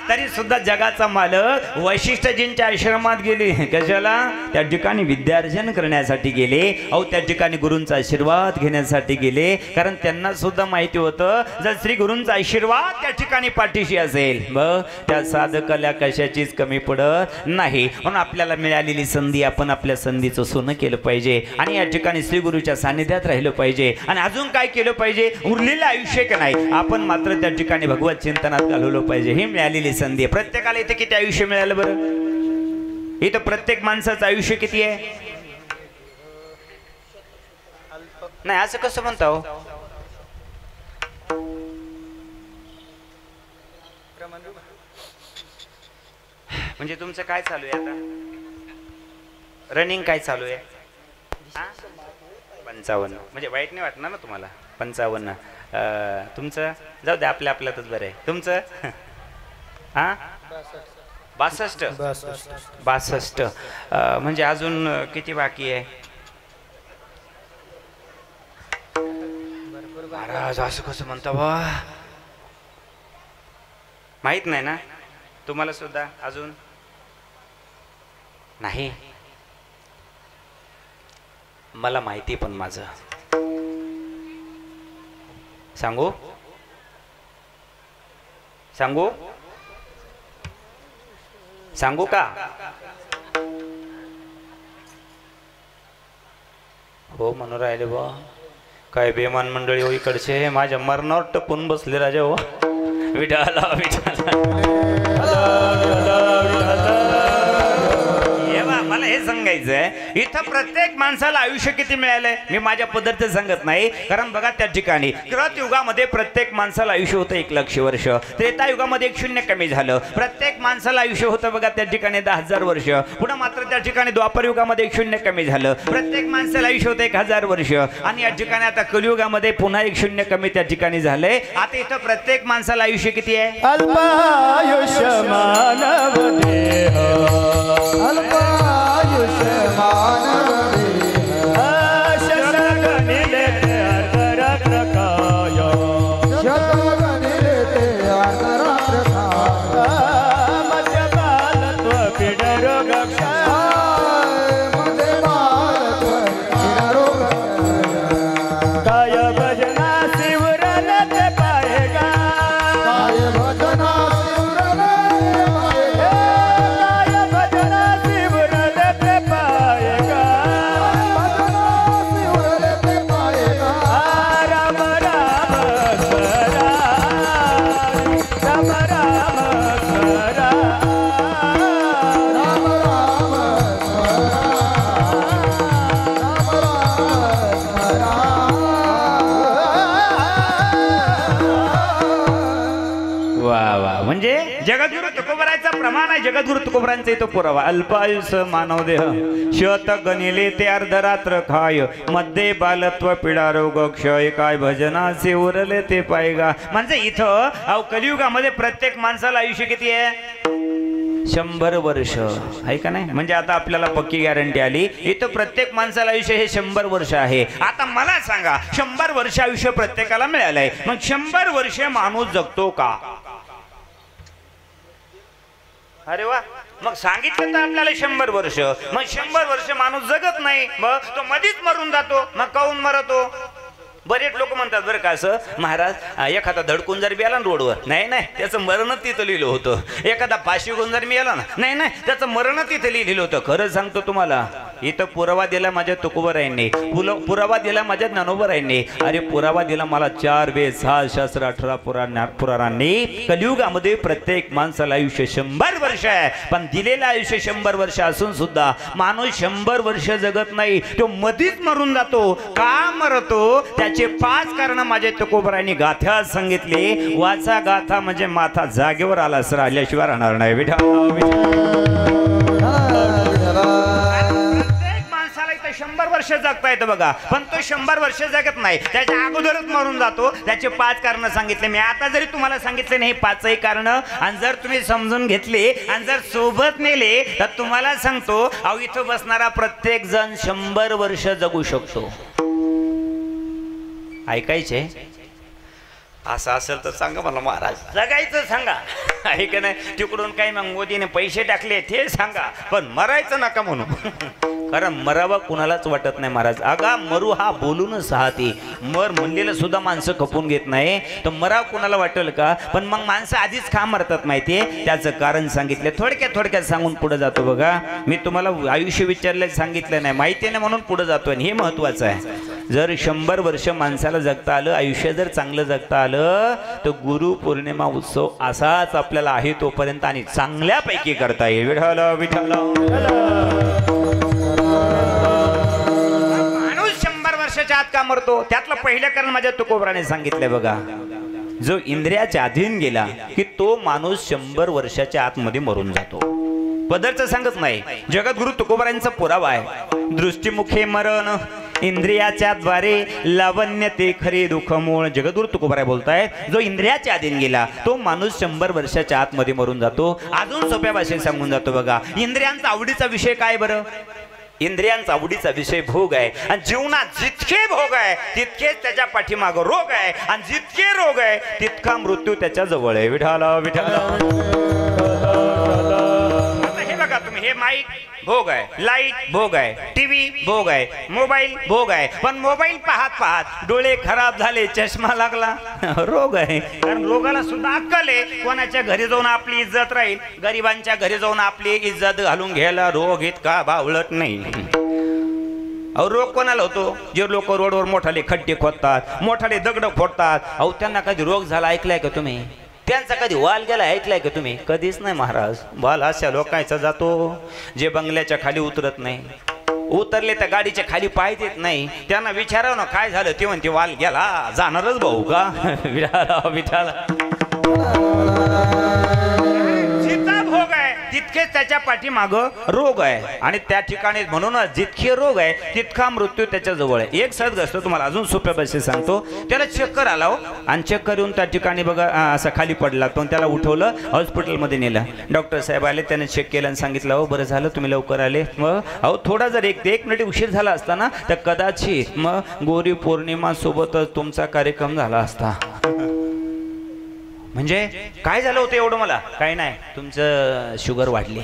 तरी सुद्धा जगाचा मालक वैशिष्ट्यजींच्या आश्रमात गेले. कशाला? त्या ठिकाणी विद्यार्जन करण्यासाठी गेले. अहो त्या ठिकाणी गुरूंचा आशीर्वाद घेण्यासाठी गेले. कारण त्यांना सुद्धा माहिती होतं जर श्री गुरूंचा आशीर्वाद त्या ठिकाणी पाठीशी असेल मग त्या साधकाला कशाचीच कमी पडत नाही. म्हणून आपल्याला मिळालेली संधी आपण आपल्या संधीचं सोनं केलं पाहिजे. आणि या ठिकाणी श्री गुरूच्या सानिध्यात राहिलं पाहिजे. आणि अजून काय केलं पाहिजे? उरलेलं आयुष्य का नाही आपण मात्र त्या ठिकाणी भगवत चिंतनात घालवलं पाहिजे. ही मिळालेली संधी. प्रत्येकाला इथे किती आयुष्य मिळालं बरं? इथं प्रत्येक माणसाचं आयुष्य किती आहे? नाही असं कसं म्हणता हो? म्हणजे तुमचं काय चालू आहे आता? रनिंग काय चालू आहे? 55. म्हणजे वाईट नाही वाटणार ना तुम्हाला? 55. तुमचं जाऊ द्या, आपल्या आपल्यातच बरं आहे. तुमचं हा 62. म्हणजे अजून किती बाकी आहे? महाराज असं कसं म्हणता बा? माहित नाही ना तुम्हाला सुद्धा अजून? नाही मला माहिती, पण माझं सांगू सांगू सांगू का? हो म्हणून राहिले बा काय बेमान मंडळी हो इकडचे माझ्या मरणावर टपून बसले राजा हो विठाला मला हे सांगायचंय इथं प्रत्येक माणसाला आयुष्य किती मिळालंय मी माझ्या पद्धतीने सांगत नाही कारण बघा त्या ठिकाणी कृतयुगामध्ये प्रत्येक माणसाला आयुष्य होतं 1,00,000 वर्ष त्रेतायुगामध्ये 1 शून्य कमी झालं प्रत्येक माणसाला आयुष्य होतं बघा त्या ठिकाणी 10,000 वर्ष पुन्हा मात्र त्या ठिकाणी द्वापर युगामध्ये 1 शून्य कमी झालं प्रत्येक माणसाला आयुष्य होतं 1,000 वर्ष आणि या ठिकाणी आता कलियुगामध्ये पुन्हा 1 शून्य कमी त्या ठिकाणी झालंय आता इथं प्रत्येक माणसाला आयुष्य किती आहे अल्पायुष्य मानव देह अल्पायुष्य मानव देह शतगणिले ते अर्धरात्र काय शतगणिले ते अर्धरात्र काय मध्यकालत्व पिडरोग मध्यकालत्व पिडरोग काय भजना शिवरन ते पाएगा काय भजना शिवरन म्हणजे जगद्गुरु तुकोबरायचा प्रमाण आहे जगद्गुरु तुकोबरांचा इथं पुरावा अल्पायुष्य मानव देह शत गणिले ते अर्धरात्र खाय मध्ये बालत्व पिडा रोग क्षय काय भजनाचे उरले ते पायगा म्हणजे इथं कलियुगामध्ये प्रत्येक माणसाला आयुष्य किती आहे 100 वर्ष आहे का नाही म्हणजे आता आपल्याला पक्की गॅरंटी आली इथं प्रत्येक माणसाला आयुष्य हे 100 वर्ष आहे आता मला सांगा 100 वर्ष आयुष्य प्रत्येकाला मिळालंय मग 100 वर्ष माणूस जगतो का अरे वा मग सांगितलं तर आपल्याला 100 वर्ष मग 100 वर्ष माणूस जगत नाही मग तो मधीच मरून जातो मग काऊन मरतो बरेच लोक म्हणतात बरं का असं महाराज एखादा धडकून जर मी आला ना रोडवर नाही नाही त्याचं मरणच तिथं लिहिलं होतं एखादा फाशी घेऊन जर मी आला ना नाही नाही त्याचं मरणच तिथं लिहिलं होतं खरं सांगतो तुम्हाला इथं पुरावा दिला माझ्या तुकोबरायांनी पुरावा दिला माझ्या ज्ञानोबरायांनी अरे पुरावा दिला मला 4 वेद 6 शास्त्र 18 पुराणांनी कलियुगामध्ये प्रत्येक माणसाला आयुष्य 100 वर्ष आहे पण दिलेलं आयुष्य 100 वर्ष असून सुद्धा माणूस 100 वर्ष जगत नाही तो मधीच मरून जातो का मरतो त्याचे 5 कारण माझ्या तुकोबरायांनी गाथ्यात सांगितले वाचा गाथा म्हणजे माथा जागेवर आला असं राहिल्याशिवाय राहणार नाही विठा प्रत्येक माणसाला इथं 100 वर्ष जगता येतं बघा पण तो 100 वर्ष जगत नाही त्याच्या अगोदरच मरून जातो त्याचे 5 कारण सांगितले मी आता जरी तुम्हाला सांगितले नाही 5ही कारण आणि जर तुम्ही समजून घेतले आणि जर सोबत नेले तर तुम्हाला सांगतो अहो इथं बसणारा प्रत्येक जण 100 वर्ष जगू शकतो ऐकायचे असं असेल तर सांगा मला महाराज जगायचं सांगा आहे का नाही तिकडून काही मग मोदीने पैसे टाकले ते सांगा पण मरायचं नका म्हणू कारण मरावा कुणालाच वाटत नाही महाराज अगा मरू हा बोलूनच हाती मर म्हणलेलं सुद्धा माणसं खपून घेत नाही तर मराव कुणाला वाटेल का पण मग माणसं आधीच का मरतात माहितीये त्याचं कारण सांगितलं थोडक्यात सांगून पुढे जातो बघा मी तुम्हाला आयुष्य विचारलं सांगितलं नाही माहिती नाही म्हणून पुढे जातो आणि हे महत्वाचं आहे जर 100 वर्ष माणसाला जगता आलं आयुष्य जर चांगलं जगता आलं तर गुरु पौर्णिमा उत्सव असाच आपल्याला आहे तोपर्यंत आणि चांगल्यापैकी करता येईल विठ्ठल विठ्ठल माणूस 100 वर्षाच्या आत का मरतो त्यातलं पहिलं कारण माझ्या तुकोबराने सांगितलंय बघा जो इंद्रियाच्या अधीन गेला की तो माणूस 100 वर्षाच्या आतमध्ये मरून जातो पदरचं सांगत नाही जगद्गुरु तुकोबरांचा पुरावा आहे दृष्टीमुखे मरण इंद्रियाच्या द्वारे लावण्य ते खरे दुःख मूळ जगद्गुरु तुकोबराय बोलताय जो इंद्रियाच्या अधीन गेला तो माणूस 100 वर्षाच्या आतमध्ये मरून जातो अजून सोप्या भाषेत सांगून जातो बघा इंद्रियांचा आवडीचा विषय काय बरं इंद्रियांचा आवडीचा विषय भोग आहे आणि जीवनात जितके भोग आहे तितकेच त्याच्या पाठीमागं रोग आहे आणि जितके रोग आहे तितका मृत्यू त्याच्या जवळ आहे विठ्ठल विठ्ठल हे बघा तुम्ही हे माईक भोग आहे लाईट भोग आहे टीव्ही भोग आहे मोबाईल भोग आहे पण मोबाईल पाहत डोळे खराब झाले चष्मा लागला रोग आहे कारण रोगाला सुद्धा अक्कल आहे कोणाच्या घरी जाऊन आपली इज्जत राहील गरिबांच्या घरी जाऊन आपली इज्जत घालून घ्यायला रोग इतका बावळत नाही अहो रोग कोणाला होतो? जे लोक रोडवर मोठाले खड्डे खोदतात, मोठाले दगड फोडतात, अहो त्यांना कधी रोग झाला ऐकलाय का तुम्ही? त्यांचा कधी वाल गेला ऐकलाय का तुम्ही? कधीच नाही महाराज. वाल अशा लोकांचा जातो जे बंगल्याच्या खाली उतरत नाही, उतरले तर गाडीच्या खाली पाय देत नाही. त्यांना विचारावं ना काय झालं, ते म्हणते वाल गेला. जाणारच भाऊ का? विठाला विठाला जितका भोग आहे तितकेच त्याच्या पाठीमाग रोग आहे. आणि त्या ठिकाणी म्हणूनच जितके रोग आहे तितका मृत्यू त्याच्या जवळ आहे. एक सदग्रस्त तुम्हाला अजून सोप्या भाषेत सांगतो. त्याला चक्कर आला आणि चक्कर येऊन त्या ठिकाणी बघा असा खाली पडला. पण त्याला उठवलं, हॉस्पिटलमध्ये नेलं. डॉक्टर साहेब आले, त्याने चेक केलं आणि सांगितलं हो बरं झालं तुम्ही लवकर आले. मग अहो थोडा जर एक मिनिट उशीर झाला असता ना तर कदाचित मग गौरी पौर्णिमा सोबतच तुमचा कार्यक्रम झाला असता. म्हणजे काय झालं होतं एवढं? मला काही नाही, तुमचं शुगर वाढली.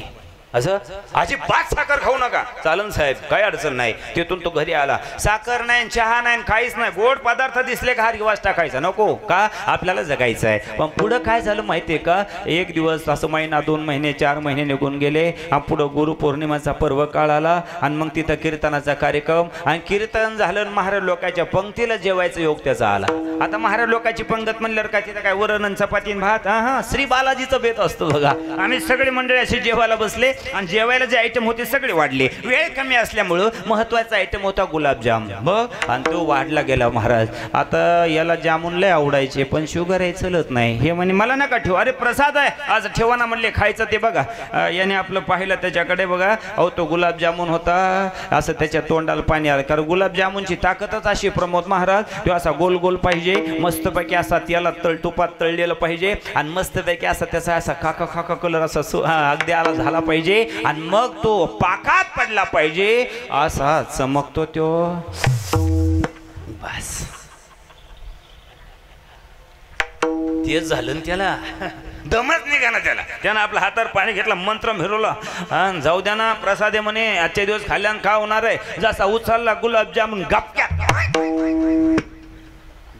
असं अजिबात साखर खाऊ नका. चालन साहेब, काही अडचण नाही. तिथून तो घरी आला. साखर नाही, चहा नाही, काहीच नाही. गोड पदार्थ दिसले का हरगिवास टाकायचा नको का? आपल्याला जगायचं आहे. पण पुढं काय झालं माहितीये का? एक दिवस असं महिना, 2 महिने, 4 महिने निघून गेले. पुढं गुरुपौर्णिमाचा पर्व काळ आला आणि मग तिथं कीर्तनाचा कार्यक्रम आणि कीर्तन झालं. महाराज लोकांच्या पंक्तीला जेवायचा योग त्याचा आला. आता महाराज लोकांची पंगत म्हणल्यावर काय तिथं काय वरण चपाती भात, हा श्री बालाजीचं बेत असतो बघा. आणि सगळे मंडळी असे जेवायला बसले आणि जेवायला जे आयटम होते सगळे वाढले. वेळ कमी असल्यामुळं महत्वाचा आयटम होता गुलाबजाम. मग आणि तो वाढला गेला. महाराज आता याला जामून लय आवडायचे पण शुगर आहे चलत नाही. हे म्हणे मला नका ठेवू. अरे प्रसाद आहे आज ठेवा ना म्हणले. खायचं ते बघा. याने आपलं पाहिलं त्याच्याकडे बघा. अहो तो गुलाबजामुन होता. असं त्याच्या तोंडाला पाणी आलं. कारण गुलाबजामुनची ताकदच अशी प्रमोद महाराज, तो असा गोल गोल पाहिजे, मस्तपैकी असा त्याला तुपात तळलेलं पाहिजे आणि मस्तपैकी असा त्याचा असा खाका खाका कलर असा अगदी आला झाला पाहिजे आणि मग तो पाकात पडला पाहिजे. असा चमकतो तो. बस तेच झालं त्याला. दमच निघा ना त्याला. त्यानं आपल्या हातावर पाणी घेतला, मंत्र फिरवला. जाऊ द्या ना प्रसाद आहे म्हणे, आजच्या दिवस खाल्ल्यानं का होणार आहे. जसा उचलला गुलाबजामुन गपक्यात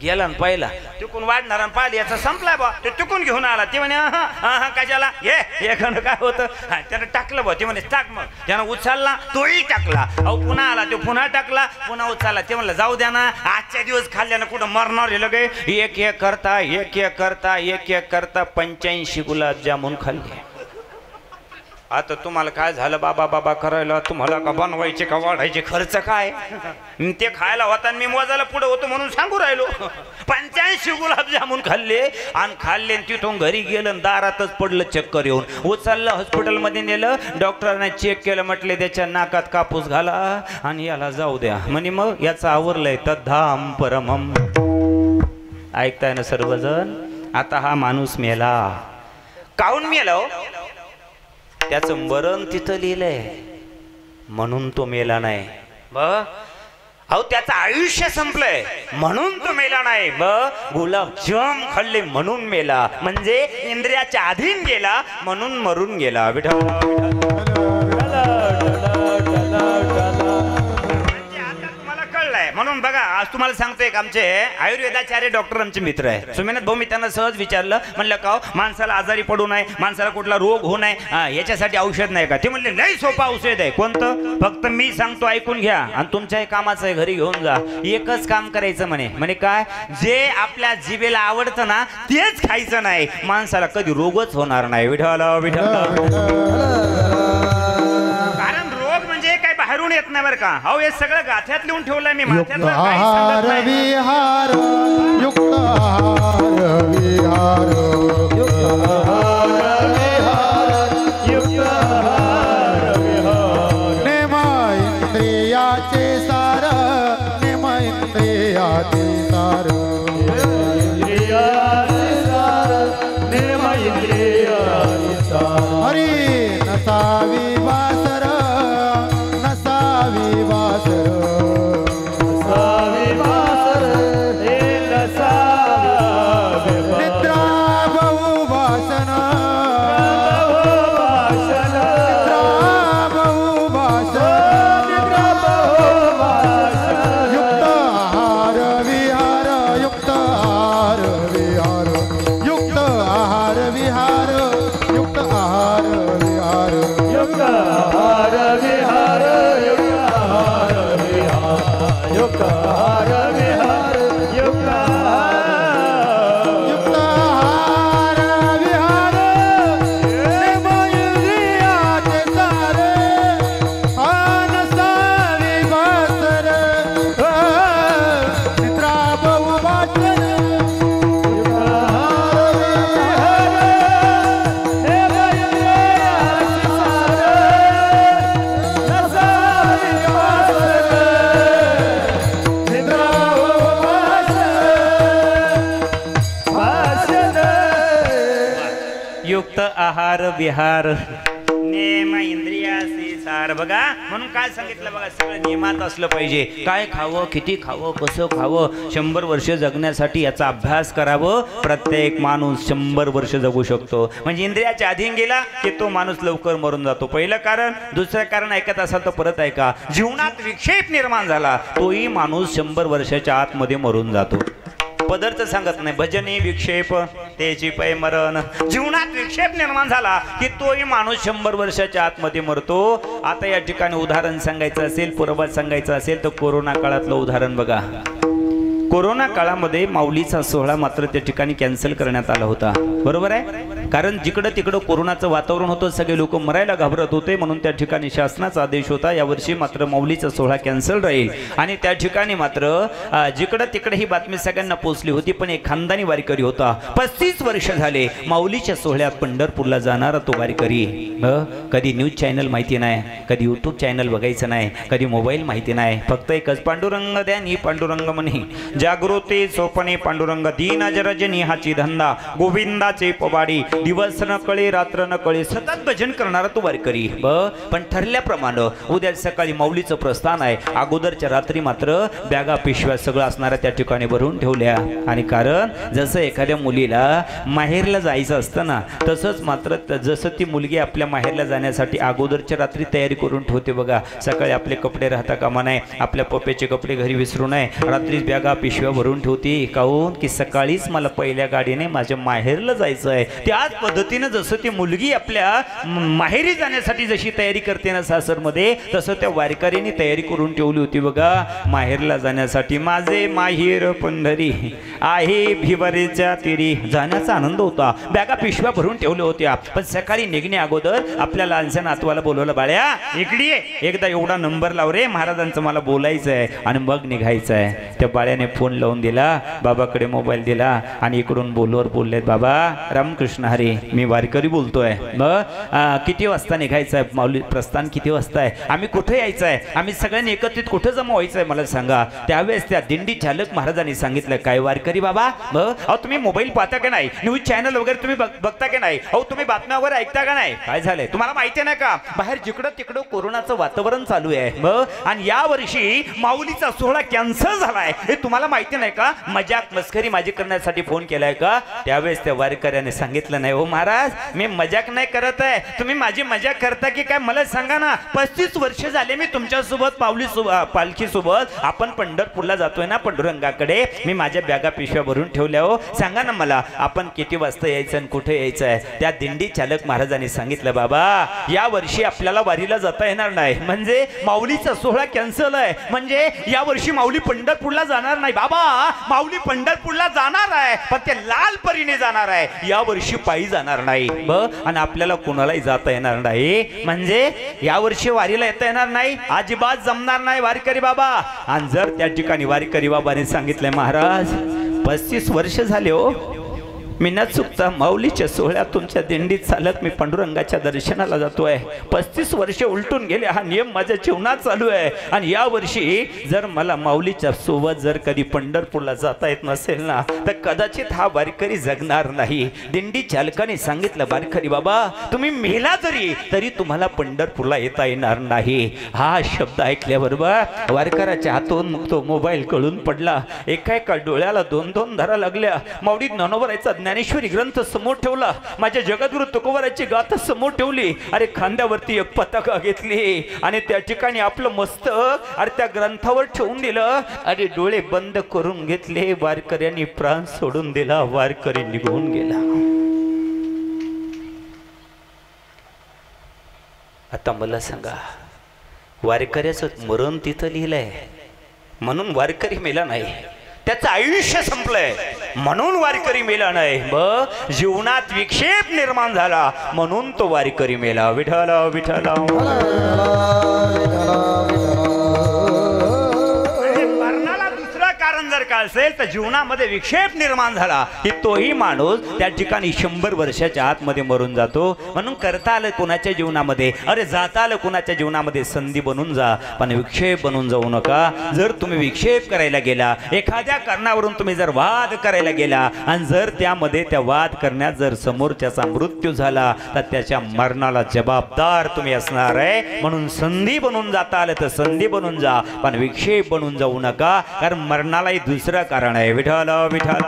गेला पाहिला. चुकून वाढणार पाहिलं याचा संपलाय बा. ते चुकून घेऊन आला. ते म्हणे हा कशाला हे काय होतं. त्यानं टाकलं बा. ते म्हणे टाक. मग त्यानं उचलला, तोही टाकला. अहो पुन्हा आला, तो पुन्हा टाकला, पुन्हा उचलला. ते म्हणलं जाऊ द्या ना, आजच्या दिवस खाल्ल्यानं कुठं मरणार हे लगे. एक करता 85 गुलाबजामुन खाल्ले. आता तुम्हाला काय झालं बाबा बाबा करायला? तुम्हाला का बनवायचे का वाढायचे? खर्च काय? ते खायला होता मी मोजायला पुढे होतो म्हणून सांगू राहिलो. 85 गुलाबजामुन खाल्ले आणि खाल्ले. तिथून घरी गेलं, दारातच पडलं चक्कर येऊन. उचललं, हॉस्पिटलमध्ये नेलं. डॉक्टरांनी चेक केलं, म्हटले त्याच्या नाकात कापूस घाला आणि याला जाऊ द्या म्हणे. मग याचं आवरलंय तद्धाम परमम. ऐकताय ना सर्वजण? आता हा माणूस मेला. काहून मेला? त्याचं मरण तिथं लिहिलंय म्हणून तो मेला नाही. अहो त्याचं आयुष्य संपलंय म्हणून तो मेला नाही. गुलाबजाम खाल्ले म्हणून मेला. म्हणजे इंद्रियाच्या अधीन गेला म्हणून मरून गेला. म्हणून बघा आज तुम्हाला सांगतो. एक आमचे आयुर्वेदाचार्य डॉक्टर आमचे मित्र आहे सुमेनाथ भाऊ. मी त्यांना सहज विचारलं, म्हणलं का माणसाला आजारी पडू नये, माणसाला कुठला रोग होऊ नये, याच्यासाठी औषध नाही का? ते म्हणले लई सोपा औषध आहे. कोणतं? फक्त मी सांगतो ऐकून घ्या आणि तुमच्याही कामाचं आहे, घरी घेऊन जा. एकच काम करायचं म्हणे काय? जे आपल्या जिभेला आवडतं ना तेच खायचं नाही. माणसाला कधी रोगच होणार नाही. विठ्ठला बाहेरून येत नाही बरं का. अहो हे सगळं गाथ्यात लिहून ठेवलंय मी. निद्रा बहु फक्त आहार विहार नेम इंद्रियासी सार बघा म्हणून काय सांगितलं बघा सगळं नियमात असलं पाहिजे काय खावं किती खावं कसं खावं 100 वर्ष जगण्यासाठी याचा अभ्यास करावं प्रत्येक माणूस 100 वर्ष जगू शकतो म्हणजे इंद्रियाच्या अधीन गेला की तो माणूस लवकर मरून जातो पहिलं कारण दुसरं कारण ऐकत असाल तर परत ऐका जीवनात विक्षेप निर्माण झाला तोही माणूस 100 वर्षाच्या आतमध्ये मरून जातो पदार्थ सांगत नाही भजनी विक्षेप त्याची पै मरण जीवनात विक्षेप निर्माण झाला की तोही माणूस 100 वर्षाच्या आतमध्ये मरतो आता या ठिकाणी उदाहरण सांगायचं असेल पूर्वात सांगायचं असेल तर कोरोना काळातलं उदाहरण बघा कोरोना काळामध्ये माऊलीचा सोहळा मात्र त्या ठिकाणी कॅन्सल करण्यात आला होता बरोबर आहे कारण जिकडं तिकडं कोरोनाचं वातावरण होतं सगळे लोक मरायला घाबरत होते म्हणून त्या ठिकाणी शासनाचा आदेश होता यावर्षी मात्र माऊलीचा सोहळा कॅन्सल राहील आणि त्या ठिकाणी मात्र जिकडं तिकडे ही बातमी सगळ्यांना पोहोचली होती पण एक खानदानी वारकरी होता 35 वर्ष झाले माऊलीच्या सोहळ्यात पंढरपूरला जाणारा तो वारकरी कधी न्यूज चॅनल माहिती नाही कधी यूट्यूब चॅनल बघायचं नाही कधी मोबाईल माहिती नाही फक्त एकच पांडुरंग द्या नी पांडुरंग म्हणे जागृती सोपणे पांडुरंग दीन जरजनी हाची धंदा गोविंदाचे पवाडी दिवस न कळे रात्र न कळे सतत भजन करणारा तो वारकरी पण ठरल्याप्रमाणे उद्या सकाळी माऊलीचं प्रस्थान आहे अगोदरच्या रात्री मात्र बॅगा पिशव्या सगळं असणाऱ्या त्या ठिकाणी भरून ठेवल्या आणि कारण जसं एखाद्या मुलीला माहेरला जायचं असतं ना तसंच मात्र जसं ती मुलगी आपल्या माहेरला जाण्यासाठी अगोदरच्या रात्री तयारी करून ठेवते बघा सकाळी आपले कपडे राहता कामा नाही आपल्या पप्प्याचे कपडे घरी विसरू नये रात्रीच बॅगा पिशव्या भरून ठेवते काहून की सकाळीच मला पहिल्या गाडीने माझ्या माहेरला जायचं आहे त्याच पद्धतीनं जसं ती मुलगी आपल्या माहेरी जाण्यासाठी जशी तयारी करते ना सासरमध्ये तसं त्या वारकरीने तयारी करून ठेवली होती बघा माहेरला जाण्यासाठी माझे माहेर पंढरी आहे भिवरेच्या तीरी जाण्याचा आनंद होता बॅगा पिशव्या भरून ठेवल्या होत्या पण सकाळी निघण्या अगोदर आपल्या लहानशा नातवाला बोलवलं बाळ्या इकडे एकदा एवढा नंबर लाव रे महाराजांचं मला बोलायचं आहे आणि मग निघायचं आहे त्या बाळ्याने फोन लावून दिला बाबाकडे मोबाईल दिला आणि इकडून बोलवर बोललेत बाबा रामकृष्ण हरी मी वारकरी बोलतोय मग किती वाजता निघायचं आहे माऊली प्रस्थान किती वाजता आहे आम्ही कुठे यायचं आहे आम्ही सगळ्यांनी एकत्रित कुठे जमा व्हायचं आहे मला सांगा त्यावेळेस त्या दिंडी चालक महाराजांनी सांगितलं काय वारकरी बाबा अहो तुम्ही मोबाईल पाहता का नाही न्यूज चॅनल वगैरे तुम्ही बघता का नाही अहो तुम्ही बातम्या वगैरे ऐकता का नाही काय झालंय तुम्हाला माहिती नाही का बाहेर जिकडं तिकडं कोरोनाचं वातावरण चालू आहे आणि या वर्षी माऊलीचा सोहळा कॅन्सल झालाय हे तुम्हाला माहिती नाही का मजाक मस्करी माझी करण्यासाठी फोन केलाय का त्यावेळेस त्या वारकऱ्याने सांगितलं नाही हो महाराज मी मजाक नाही करत आहे तुम्ही माझी मजाक करता की काय मला सांगा ना 35 वर्ष झाले मी तुमच्या सोबत पालखी सोबत आपण पंढरपूरला जातोय ना पांडुरंगाकडे मी माझ्या बॅगा पिशव्या भरून ठेवल्या हो सांगा ना मला आपण किती वाजता यायचं आणि कुठे यायचं आहे त्या दिंडी चालक महाराजांनी सांगितलं बाबा या वर्षी आपल्याला वारीला जाता येणार नाही म्हणजे माऊलीचा सोहळा कॅन्सल आहे म्हणजे या वर्षी माऊली पंढरपूरला जाणार नाही बाबा माऊली पंढरपूरला जाणार आहे पण ते लाल परीने जाणार आहे या वर्षी पायी जाणार नाही आणि आपल्याला कोणालाही जाता येणार नाही म्हणजे या वर्षी वारीला येता येणार नाही अजिबात जमणार नाही वारकरी बाबा आणि जर त्या ठिकाणी वारकरी बाबाने सांगितलंय महाराज 35 वर्ष झाले हो मी न चुकता माऊलीच्या सोहळ्यात तुमच्या दिंडीत चालत मी पांडुरंगाच्या दर्शनाला जातोय 35 वर्षे उलटून गेले हा नियम माझ्या जीवनात चालू आहे आणि या वर्षी जर मला माऊलीच्या सोबत जर कधी पंढरपूरला जाता येत नसेल ना तर कदाचित हा वारकरी जगणार नाही दिंडी चालकाने सांगितलं वारकरी बाबा तुम्ही मेला तरी तुम्हाला पंढरपूरला येता येणार नाही हा शब्द ऐकल्याबरोबर वारकऱ्याच्या हातून मग तो मोबाईल कळून पडला एका डोळ्याला 2 धारा लागल्या माऊलीत ज्ञानोबराचा ज्ञानेश्वरी ग्रंथ समोर ठेवला माझ्या जगद्गुरु तुकोबाराची गाथा समोर ठेवली अरे खांद्यावरती एक पताका घेतली आणि त्या ठिकाणी आपलं मस्तक अरे त्या ग्रंथावर ठेवून दिलं अरे डोळे बंद करून घेतले वारकऱ्यांनी प्राण सोडून दिला वारकरी निघून गेला आता मला सांगा वारकऱ्याचं मरण तिथं लिहिलंय म्हणून वारकरी मेला नाही त्याचं आयुष्य संपलंय म्हणून वारकरी मेला नाही मग जीवनात विक्षेप निर्माण झाला म्हणून तो वारकरी मेला विठ्ठल विठ्ठल मरणाला दुसरं कारण जर का असेल तर जीवनामध्ये विक्षेप निर्माण झाला की तोही माणूस त्या ठिकाणी 100 वर्षाच्या आतमध्ये मरून जातो. म्हणून करता आलं कोणाच्या जीवनामध्ये, अरे जाता आलं कोणाच्या जीवनामध्ये, संधी बनून जा पण विक्षेप बनून जाऊ नका. जर तुम्ही विक्षेप करायला गेला, एखाद्या कारणावरून तुम्ही जर वाद करायला गेला आणि जर त्यामध्ये त्या वाद करण्यात जर समोरच्याचा मृत्यू झाला तर त्याच्या मरणाला जबाबदार तुम्ही असणार आहे. म्हणून संधी बनून जाता आलं तर संधी बनून जा पण विक्षेप बनून जाऊ नका, कारण मरणालाही दुसरं कारण आहे. विठ्ठल विठ्ठल.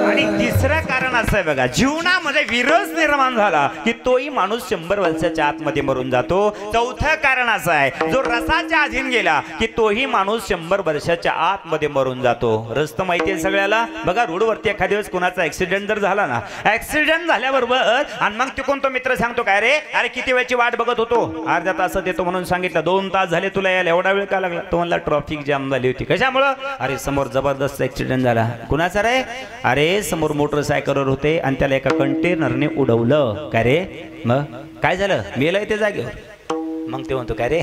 आणि तिसरं कारण असं आहे बघा, जीवनामध्ये विरस निर्माण झाला की तोही माणूस 100 वर्षाच्या आतमध्ये मरून जातो. चौथं कारण असं आहे, जो रसाच्या अधीन गेला की तोही माणूस 100 वर्षाच्या आतमध्ये मरून जातो. रस्त माहिती आहे सगळ्याला. बघा रोडवरती एखाद्या वेळेस कोणाचा ऍक्सिडेंट जर झाला ना, ऍक्सिडेंट झाल्याबरोबर आणि मग तिकून तो मित्र सांगतो काय रे, अरे किती वेळची वाट बघत होतो, अर्ध्या तासात येतो म्हणून सांगितलं, 2 तास झाले तुला यायला, एवढा वेळ का लागला? तो म्हणला ट्रॅफिक जाम झाली होती. कशामुळं? अरे समोर जबरदस्त ऍक्सिडेंट झाला. कुणाचा रे? अरे समोर मोटरसायकलवर होते आणि त्याला एका कंटेनरने उडवलं. काय रे? मग काय झालं? मेलंय ते जागेवर. मग ते म्हणतो काय रे,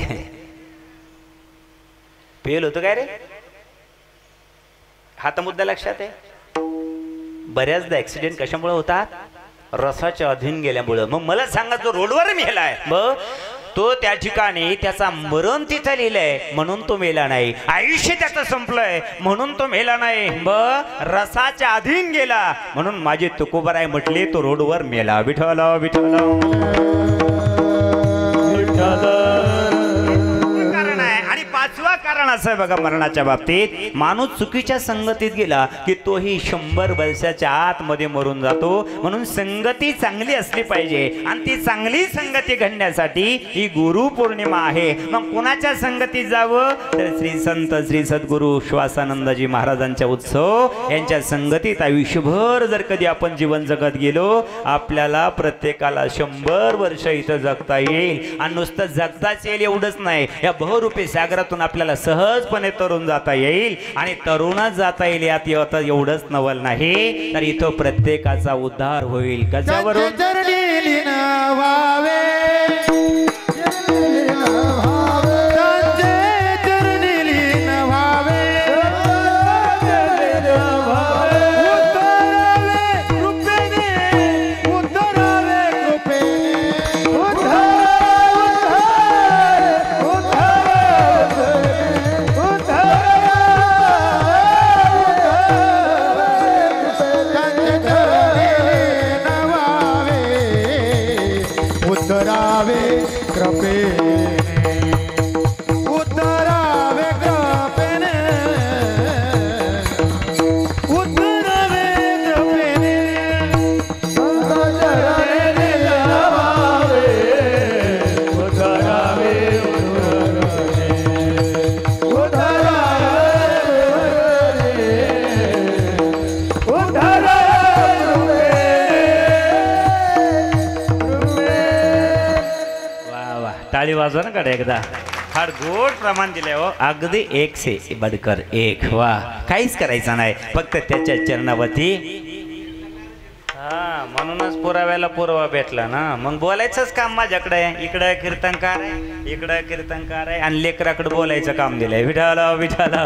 फेल होतो काय रे? हा तर मुद्दा लक्षात आहे. बऱ्याचदा ऍक्सिडेंट कशामुळे होतात? रसाच्या अधीन गेल्यामुळं. मग मला सांगा, जो रोडवर मेलाय मग तो त्या ठिकाणी त्याचा मरण तिथं लिहिलंय म्हणून तो मेला नाही, आयुष्य त्याचं संपलंय म्हणून तो मेला नाही, मग रसाच्या अधीन गेला म्हणून माझे तुकोबाराय म्हटले तो रोडवर मेला. विठ्ठल विठ्ठल. कारण आहे. आणि 5वं कारण असं आहे बघा, मरणाच्या बाबतीत माणूस चुकीच्या संगतीत गेला की तोही 100 वर्षाच्या आतमध्ये मरून जातो. म्हणून संगती चांगली असली पाहिजे आणि ती चांगली संगती घडण्यासाठी ही गुरु पौर्णिमा आहे. मग कोणाच्या संगतीत जावं तर श्री संत श्री सद्गुरु श्वासानंदजी महाराजांच्या उत्सव यांच्या संगतीत आयुष्यभर जर कधी आपण जीवन जगत गेलो, आपल्याला प्रत्येकाला 100 वर्ष इथं जगता येईल. आणि नुसतं जगताच येईल एवढंच नाही, या बहुरूपी सागरातून आपल्याला सहजपणे तरुण जाता येईल. आणि तरुणच जाता येईल यात एवढंच नवल नाही तर इथं प्रत्येकाचा उद्धार होईल. कशावरून? टाळी वाजवा ना कडे एकदा. फार गोड प्रमाण दिलंय हो, अगदी 1 से बढ़कर 1. वा, काहीच करायचं नाही, फक्त त्याच्या चरणावरती. हा, म्हणूनच पुराव्याला पुरावा भेटला ना. मग बोलायचंच काम माझ्याकडे. इकडं कीर्तनकार आहे, इकडं कीर्तनकार आहे आणि लेकराकडे बोलायचं काम दिलंय. विठाला विठाला.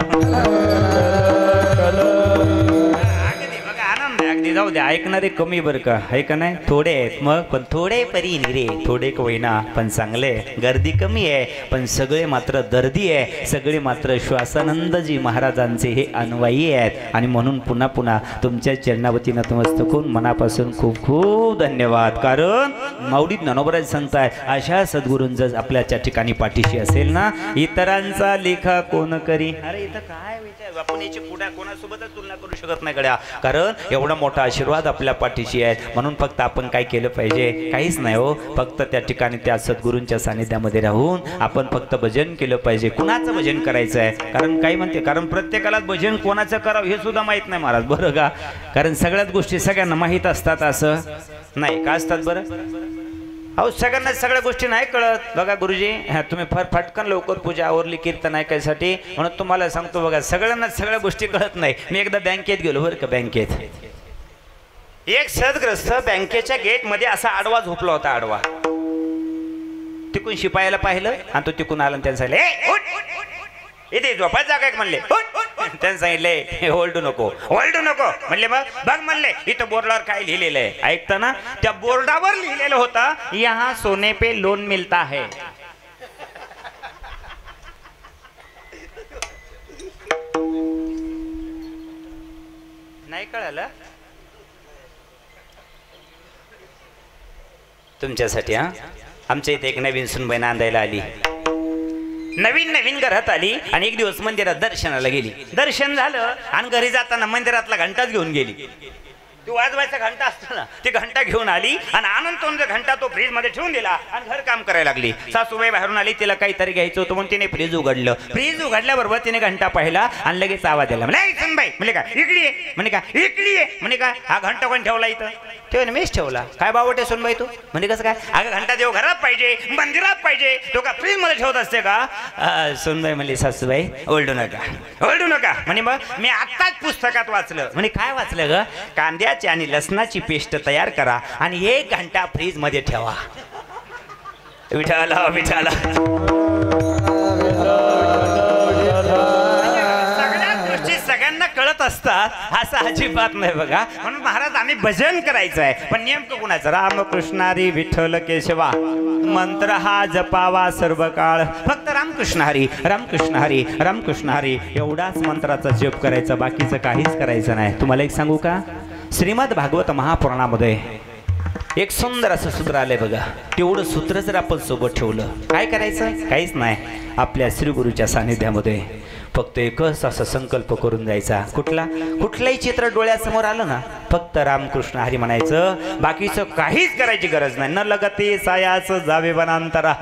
अगदी जाऊ द्या, ऐकणारे कमी बरं का, आहे का नाही? थोडे आहेत मग, पण थोडे परी रे, थोडे कोयना पण चांगले. गर्दी कमी आहे पण सगळे मात्र दर्दी आहे, सगळे मात्र श्वासानंदजी महाराजांचे हे अन्वयी आहेत. आणि म्हणून पुन्हा पुन्हा तुमच्या चरणावती नतमस्तक होऊन मनापासून खूप खूप धन्यवाद. कारण माऊली ज्ञानोबराज संत आहेत, अशा सद्गुरूंचा आपल्याच्या ठिकाणी पाठीशी असेल ना, इतरांचा लेखा कोण करी. अरे इथं काय विचार, आपण याची कोणासोबतच तुलना करू शकत नाही गड्या, कारण एवढा मोठा आशीर्वाद आपल्या पाठीशी आहे. म्हणून फक्त आपण काय केलं पाहिजे? काहीच नाही हो, फक्त त्या ठिकाणी त्या सद्गुरूंच्या सानिध्यामध्ये राहून आपण फक्त भजन केलं पाहिजे. कुणाचं भजन करायचं आहे? कारण काय म्हणते, कारण प्रत्येकाला भजन कोणाचं करावं हे सुद्धा माहित नाही महाराज, बरं का? कारण सगळ्याच गोष्टी सगळ्यांना माहीत असतात असं नाही का? असतात बरं. अहो सगळ्यांना सगळ्या गोष्टी नाही कळत. बघा गुरुजी, तुम्ही फार फटकन लवकर पूजा आवरली कीर्तन ऐकायसाठी, म्हणून तुम्हाला सांगतो बघा, सगळ्यांना सगळ्या गोष्टी कळत नाही. मी एकदा बँकेत गेलो बरं का, बँकेत एक सदग्रस्त बँकेच्या गेट मध्ये असा आडवा झोपला होता. आडवा तिकून शिपायाला पाहिलं आणि तो तिकून आला आणि त्यांना सांगितलं, इथे झोपायचं जागा एक म्हणले त्यांनी सांगितले ओरडू नको म्हणले मग बघ म्हणले इथं बोर्डावर काय लिहिलेलं आहे ऐकता ना त्या बोर्डावर लिहिलेलं होतं यहाँ सोने पे लोन मिलता है नाही कळालं तुमच्यासाठी हा आमच्या इथे एक नवीन सुनबाई नांदायला आली नवीन घरात आली आणि एक दिवस मंदिरात दर्शनाला गेली दर्शन झालं आणि घरी जाताना मंदिरातला घंटाच घेऊन गेली तो वाजवायचा घंटा असतो ना ती घंटा घेऊन आली आणि आनंद घंटा तो फ्रीज मध्ये ठेवून दिला आणि घर काम करायला लागली सासूबाई बाहेरून आली तिला काहीतरी घ्यायचं होतं म्हणून तिने फ्रीज उघडल्याबरोबर तिने घंटा पाहिला आणि लगेच आवाज दिला म्हणजे काय इकडी आहे म्हणे काय हा घंटा कोण ठेवला इथं ठेव मीच ठेवला काय बावटे सुनबाई तू म्हणजे कसं काय अगं घंटा देव घरात पाहिजे मंदिरात पाहिजे तो का फ्रीज मध्ये ठेवत असते का सुनबाई म्हणली सासूबाई ओरडू नका म्हणे मग मी आत्ताच पुस्तकात वाचलं म्हणे काय वाचलं ग कांद्याची आणि लसणाची पेस्ट तयार करा आणि एक घंटा फ्रीज मध्ये ठेवा विठाला सगळ्यांना कळत असतात असं अजिबात नाही बघा म्हणून महाराज आम्ही भजन करायचं आहे पण नेमकं कुणाचं रामकृष्णारी विठ्ठल केशवा मंत्र हा जपावा सर्व काळ फक्त रामकृष्ण हरी एवढाच मंत्राचा जप करायचा बाकीचं काहीच करायचं नाही तुम्हाला एक सांगू का श्रीमद भागवत महापुराणामध्ये एक सुंदर असं सूत्र आलंय बघा तेवढं सूत्र जर आपण सोबत ठेवलं काय करायचं काहीच नाही आपल्या श्री गुरुच्या सानिध्यामध्ये फक्त एकच असा संकल्प करून जायचा कुठलाही चित्र डोळ्यासमोर आलं ना फक्त रामकृष्ण हरी म्हणायचं बाकीचं काहीच करायची गरज नाही न लगते सायाच जावे वनांतरा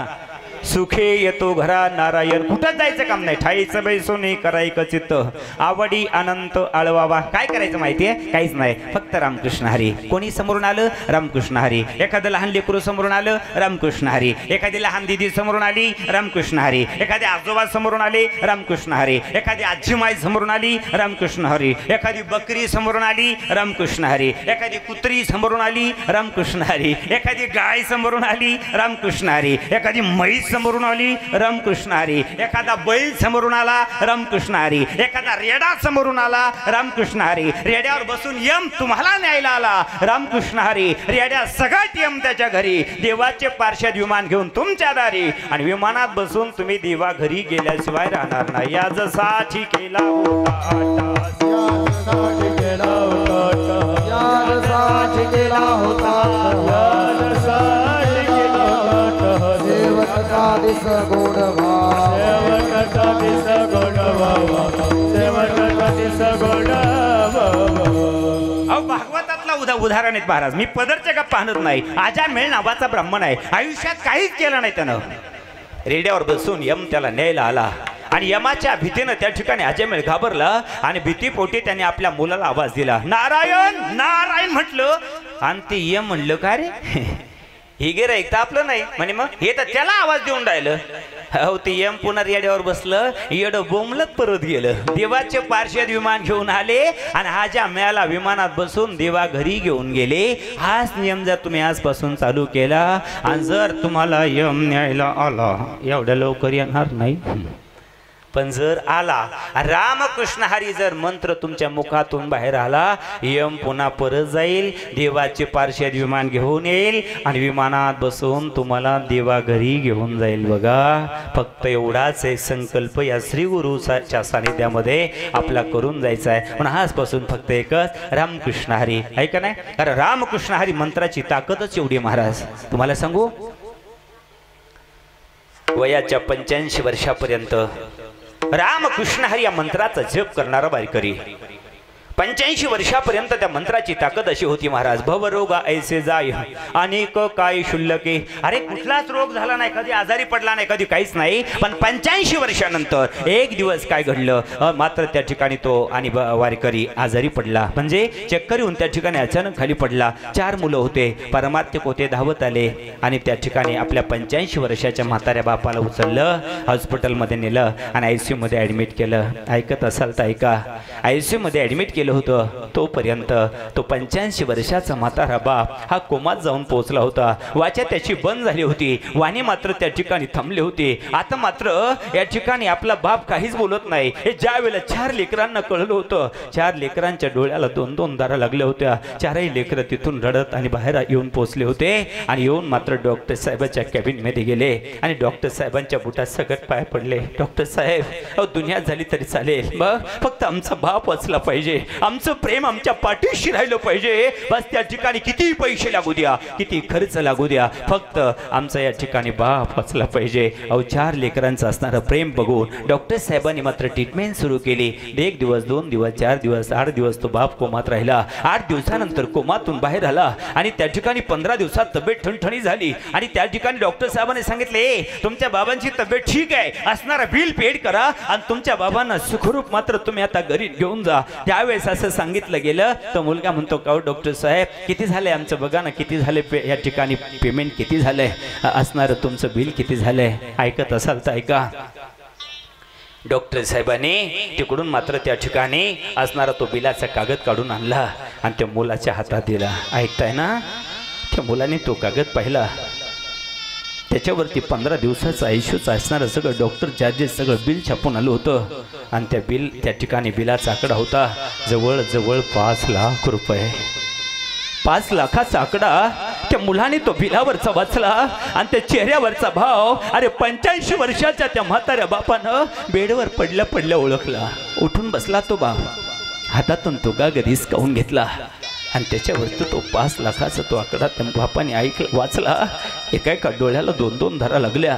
सुखे येतो घरा नारायण कुठं जायचं काम नाही ठाईचं बैसोनी करायक चित्त आवडी अनंत आळवावा काय करायचं माहितीये काहीच नाही फक्त रामकृष्ण हरी कोणी समोरून आलं रामकृष्ण हरी एखादं लहान लेकरू समोरून आलं रामकृष्ण हरी एखादी लहान दिदी समोरून आली रामकृष्ण हरी एखादे आजोबा समोरून आले रामकृष्ण हरी एखादी आजीमाई समोरून आली रामकृष्ण हरी एखादी बकरी समोरून आली रामकृष्ण हरी एखादी कुत्री समोरून आली रामकृष्ण हरी एखादी गाय समोरून आली रामकृष्ण हरी एखादी म्हैस समोरून आली रामकृष्ण हरी एखादा बैल समोरून आला रामकृष्ण हरी एखादा रेडा समोरून आला रामकृष्ण हरी रेड्यावर बसून यम तुम्हाला न्यायला आला रामकृष्ण हरी रेड्या सगळ्यात यम त्याच्या घरी देवाचे पार्षद विमान घेऊन तुमच्या दारी आणि विमानात बसून तुम्ही देवा घरी गेल्याशिवाय राहणार नाही यासाठी केला होता भागवतातला उदाहरण आहेत महाराज मी पदरच्या गप्पा आणत नाही अजामेळ नावाचा ब्राह्मण आहे आयुष्यात काहीच केलं नाही त्यानं रेड्यावर बसून यम त्याला न्यायला आला आणि यमाच्या भीतीनं त्या ठिकाणी अजामेळ घाबरला आणि भीतीपोटी त्याने आपल्या मुलाला आवाज दिला नारायण म्हटलं आणि ते यम म्हणलं का रे हे गे ऐकता आपलं नाही म्हणे मग हे तर त्याला आवाज देऊन राहिलं हो ते यम पुन्हा रेड्यावर बसलं येड बोंबलत परत गेलं देवाचे पार्षद विमान घेऊन आले आणि हा ज्या मेळाला विमानात बसून देवा घरी घेऊन गेले हाच नियम जर तुम्ही आजपासून चालू केला आणि जर तुम्हाला यम न्यायला आला एवढ्या लवकर येणार नाही पण जर आला रामकृष्ण हरी जर मंत्र तुमच्या मुखातून बाहेर आला यम पुन्हा परत जाईल देवाचे पार्षद विमान घेऊन येईल आणि विमानात बसून तुम्हाला देवा घरी घेऊन जाईल बघा फक्त एवढाच एक संकल्प या श्री गुरुच्या सानिध्यामध्ये आपला करून जायचा आहे पण आजपासून फक्त एकच रामकृष्ण हरी ऐका नाही कारण रामकृष्ण हरी मंत्राची ताकदच एवढी महाराज तुम्हाला सांगू वयाच्या 85 वर्षापर्यंत रामकृष्ण हरी या मंत्राचा जप करणारा वारकरी 85 वर्षापर्यंत त्या मंत्राची ताकद अशी होती महाराज भवरोगा ऐसे जाय अनेक काय शुल्लके अरे कुठलाच रोग झाला नाही कधी आजारी पडला नाही कधी काहीच नाही पण 85 वर्षानंतर एक दिवस काय घडलं मात्र त्या ठिकाणी तो आणि वारकरी आजारी पडला म्हणजे चक्कर येऊन त्या ठिकाणी अचानक खाली पडला 4 मुलं होते परमार्थिक होते धावत आले आणि त्या ठिकाणी आपल्या 85 वर्षाच्या म्हाताऱ्या बापाला उचललं हॉस्पिटलमध्ये नेलं आणि ICU मध्ये ऍडमिट केलं ऐकत असाल तर ऐका ICU मध्ये ऍडमिट केलं गेलं होतं तोपर्यंत तो 85 वर्षाचा म्हातारा बाप हा कोमात जाऊन पोहोचला होता. वाचा त्याची बंद झाली होती. वाणी मात्र त्या ठिकाणी थांबले होते. आता मात्र या ठिकाणी आपला बाप काहीच बोलत नाही. हे ज्या वेळेला 4 लेकरांना कळलं होतं, 4 लेकरांच्या डोळ्याला 2-2 दारा लागल्या होत्या. 4ही लेकरं तिथून रडत आणि बाहेर येऊन पोहोचले होते आणि येऊन मात्र डॉक्टर साहेबांच्या कॅबिन मध्ये गेले आणि डॉक्टर साहेबांच्या बुटात सगळं पाय पडले. डॉक्टर साहेब, अहो दुनिया झाली तरी चालेल, बघ फक्त आमचा बाप वाचला पाहिजे, आमचं प्रेम आमच्या पाठीशी राहिलं पाहिजे. बस त्या ठिकाणी किती पैसे लागू द्या, किती खर्च लागू द्या, फक्त आमचा या ठिकाणी बाप वाचला पाहिजे. अहो 4 लेकरांचं असणारं प्रेम बघून डॉक्टर साहेबांनी मात्र ट्रीटमेंट सुरू केली. 1 दिवस, 2 दिवस, 4 दिवस, 8 दिवस तो बाप कोमात राहिला. 8 दिवसानंतर कोमातून बाहेर आला आणि त्या ठिकाणी 15 दिवसात तब्येत ठणठणी झाली आणि त्या ठिकाणी डॉक्टर साहेबांनी सांगितले, तुमच्या बाबांची तब्येत ठीक आहे, असणारा बिल पेड करा आणि तुमच्या बाबांना सुखरूप मात्र तुम्ही आता घरी घेऊन जा. त्यावेळेस असं सांगितलं गेलं तर मुलगा म्हणतो, का डॉक्टर साहेब किती झालंय आमचं बघा ना, किती झाले या ठिकाणी पेमेंट किती झालंय, असणारं तुमचं बिल किती झालंय, ऐकत असाल तर ऐका. डॉक्टर साहेबांनी तिकडून मात्र त्या ठिकाणी असणारा तो बिलाचा कागद काढून आणला आणि त्या मुलाच्या हातात दिला. ऐकताय ना, त्या मुलाने तो कागद पाहिला. त्याच्यावरती 15 दिवसाचं आयुष्याचं असणारं सगळं डॉक्टर चार्जेस सगळं बिल छापून आलं होतं आणि त्या ठिकाणी बिलाचा आकडा होता जवळ 5 लाख रुपये. 5 लाखाचा आकडा त्या मुलाने तो बिलावरचा वाचला आणि त्या चेहऱ्यावरचा भाव, अरे 85 वर्षाच्या त्या म्हाताऱ्या बापानं बेडवर पडल्या ओळखला. उठून बसला तो बाप, हातातून तो कागद हिसकावून घेतला आणि त्याच्यावरती तो 5 लाखाचा तो आकडा त्या बापाने वाचला. एका डोळ्याला 2-2 धारा लागल्या.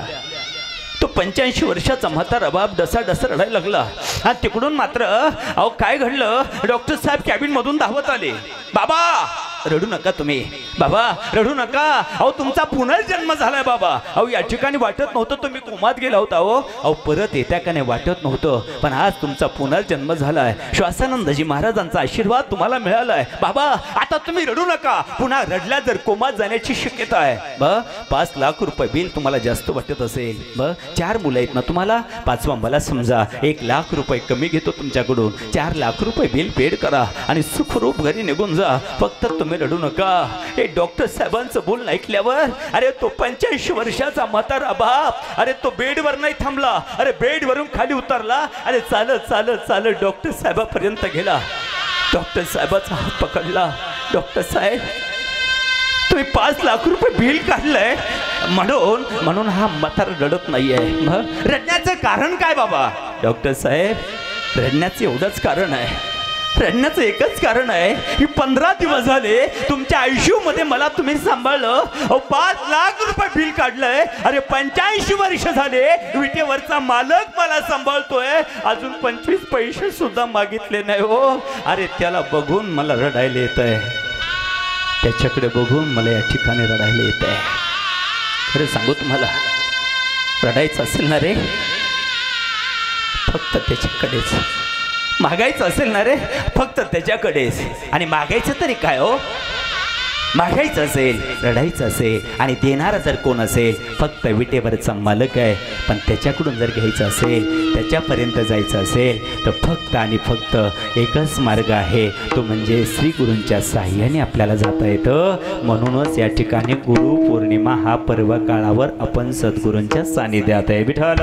तो 85 वर्षाचा म्हातारा बाप डसा रडायला लागला आणि तिकडून मात्र अहो काय घडलं, डॉक्टर साहेब कॅबिन मधून धावत आले. बाबा रडू नका तुम्ही, बाबा रडू नका, अहो तुमचा पुनर्जन्म झालाय बाबा. अहो या ठिकाणी वाटत नव्हतं तुम्ही कोमात गेला होता, अहो परत येत्या का नाही वाटत नव्हतं, पण आज तुमचा पुनर्जन्म झालाय. श्वासानंदजी महाराजांचा आशीर्वाद तुम्हाला मिळालाय. बाबा आता तुम्ही रडू नका, पुन्हा रडल्या जर कोमात जाण्याची शक्यता आहे. 5 लाख रुपये बिल तुम्हाला जास्त वाटत असेल, 4 मुलं आहेत ना तुम्हाला, 5वा मला समजा 1 लाख रुपये कमी घेतो तुमच्याकडून, 4 लाख रुपये बिल पेड करा आणि सुखरूप घरी निघून जा. फक्त तुम्ही रडू नका. हे डॉक्टर साहेबांचं बोलणं ऐकल्यावर अरे तो 85 वर्षाचा म्हातारा बाप, अरे तो बेडवर नाही थांबला, अरे बेडवरून खाली उतरला, अरे चालत डॉक्टर साहेबापर्यंत गेला. डॉक्टर साहेबाचा हात पकडला. डॉक्टर साहेब तुम्ही 5 लाख रुपये बिल काढलंय म्हणून हा म्हातारा रडत नाहीये. रडण्याचं कारण काय बाबा? डॉक्टर साहेब रडण्याचं एवढंच कारण आहे, रडण्याचं एकच कारण आहे की 15 दिवस झाले तुमच्या आयुष्यामध्ये मला तुम्ही सांभाळलं. 5 लाख रुपये बिल काढलंय, अरे 85 वर्ष झाले विटेवरचा मालक मला सांभाळतोय, अजून 25 पैसे सुद्धा मागितले नाही हो. अरे त्याला बघून मला रडायला येत आहे, त्याच्याकडे बघून मला या ठिकाणी रडायला येत आहे. खरं सांगू तुम्हाला, रडायचं असेल ना रे फक्त त्याच्याकडेच, मागायचं असेल ना रे फक्त त्याच्याकडेच. आणि मागायचं तरी काय हो, मागायचं असेल, रडायचं असेल आणि देणारा जर कोण असेल फक्त विटेवरचा मालक आहे. पण त्याच्याकडून जर घ्यायचं असेल, त्याच्यापर्यंत जायचं असेल तर फक्त आणि फक्त एकच मार्ग आहे, तो म्हणजे श्री गुरूंच्या साह्याने आपल्याला जाता येतं. म्हणूनच या ठिकाणी गुरु पौर्णिमा हा पर्व काळावर आपण सद्गुरूंच्या सानिध्यात आहे. विठ्ठल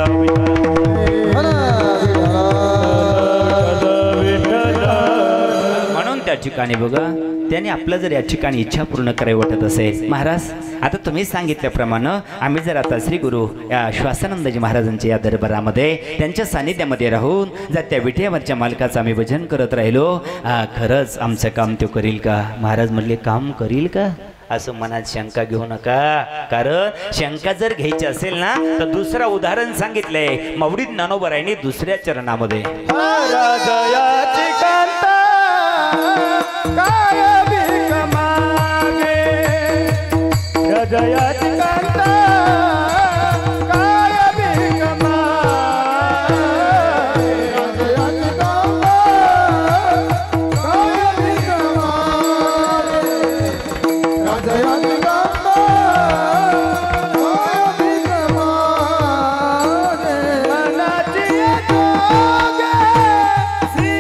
म्हणून त्या ठिकाणी बघा, त्याने आपलं जर या ठिकाणी इच्छा पूर्ण करावी वाटत असेल, महाराज आता तुम्ही सांगितल्याप्रमाणे आम्ही जर आता श्री गुरु या श्वासानंदजी महाराजांच्या या दरबारामध्ये त्यांच्या सानिध्यामध्ये राहून जर त्या विठ्यावरच्या मालकाचं आम्ही भजन करत राहिलो, खरंच आमचं काम तो करील का? महाराज म्हटले काम करील का? असं मनात शंका घेऊ नका, कारण शंका जर घ्यायची असेल ना तर दुसरा उदाहरण सांगितलंय मौलिद ज्ञानोबरायांनी दुसऱ्या चरणामध्ये. काय भीक मागे हृदयात कांता, काय भीक मागे हृदयात कांता, काय भीक मागे हृदयात कांता, काय भीक मागे मनाची जोगे श्री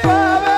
पावे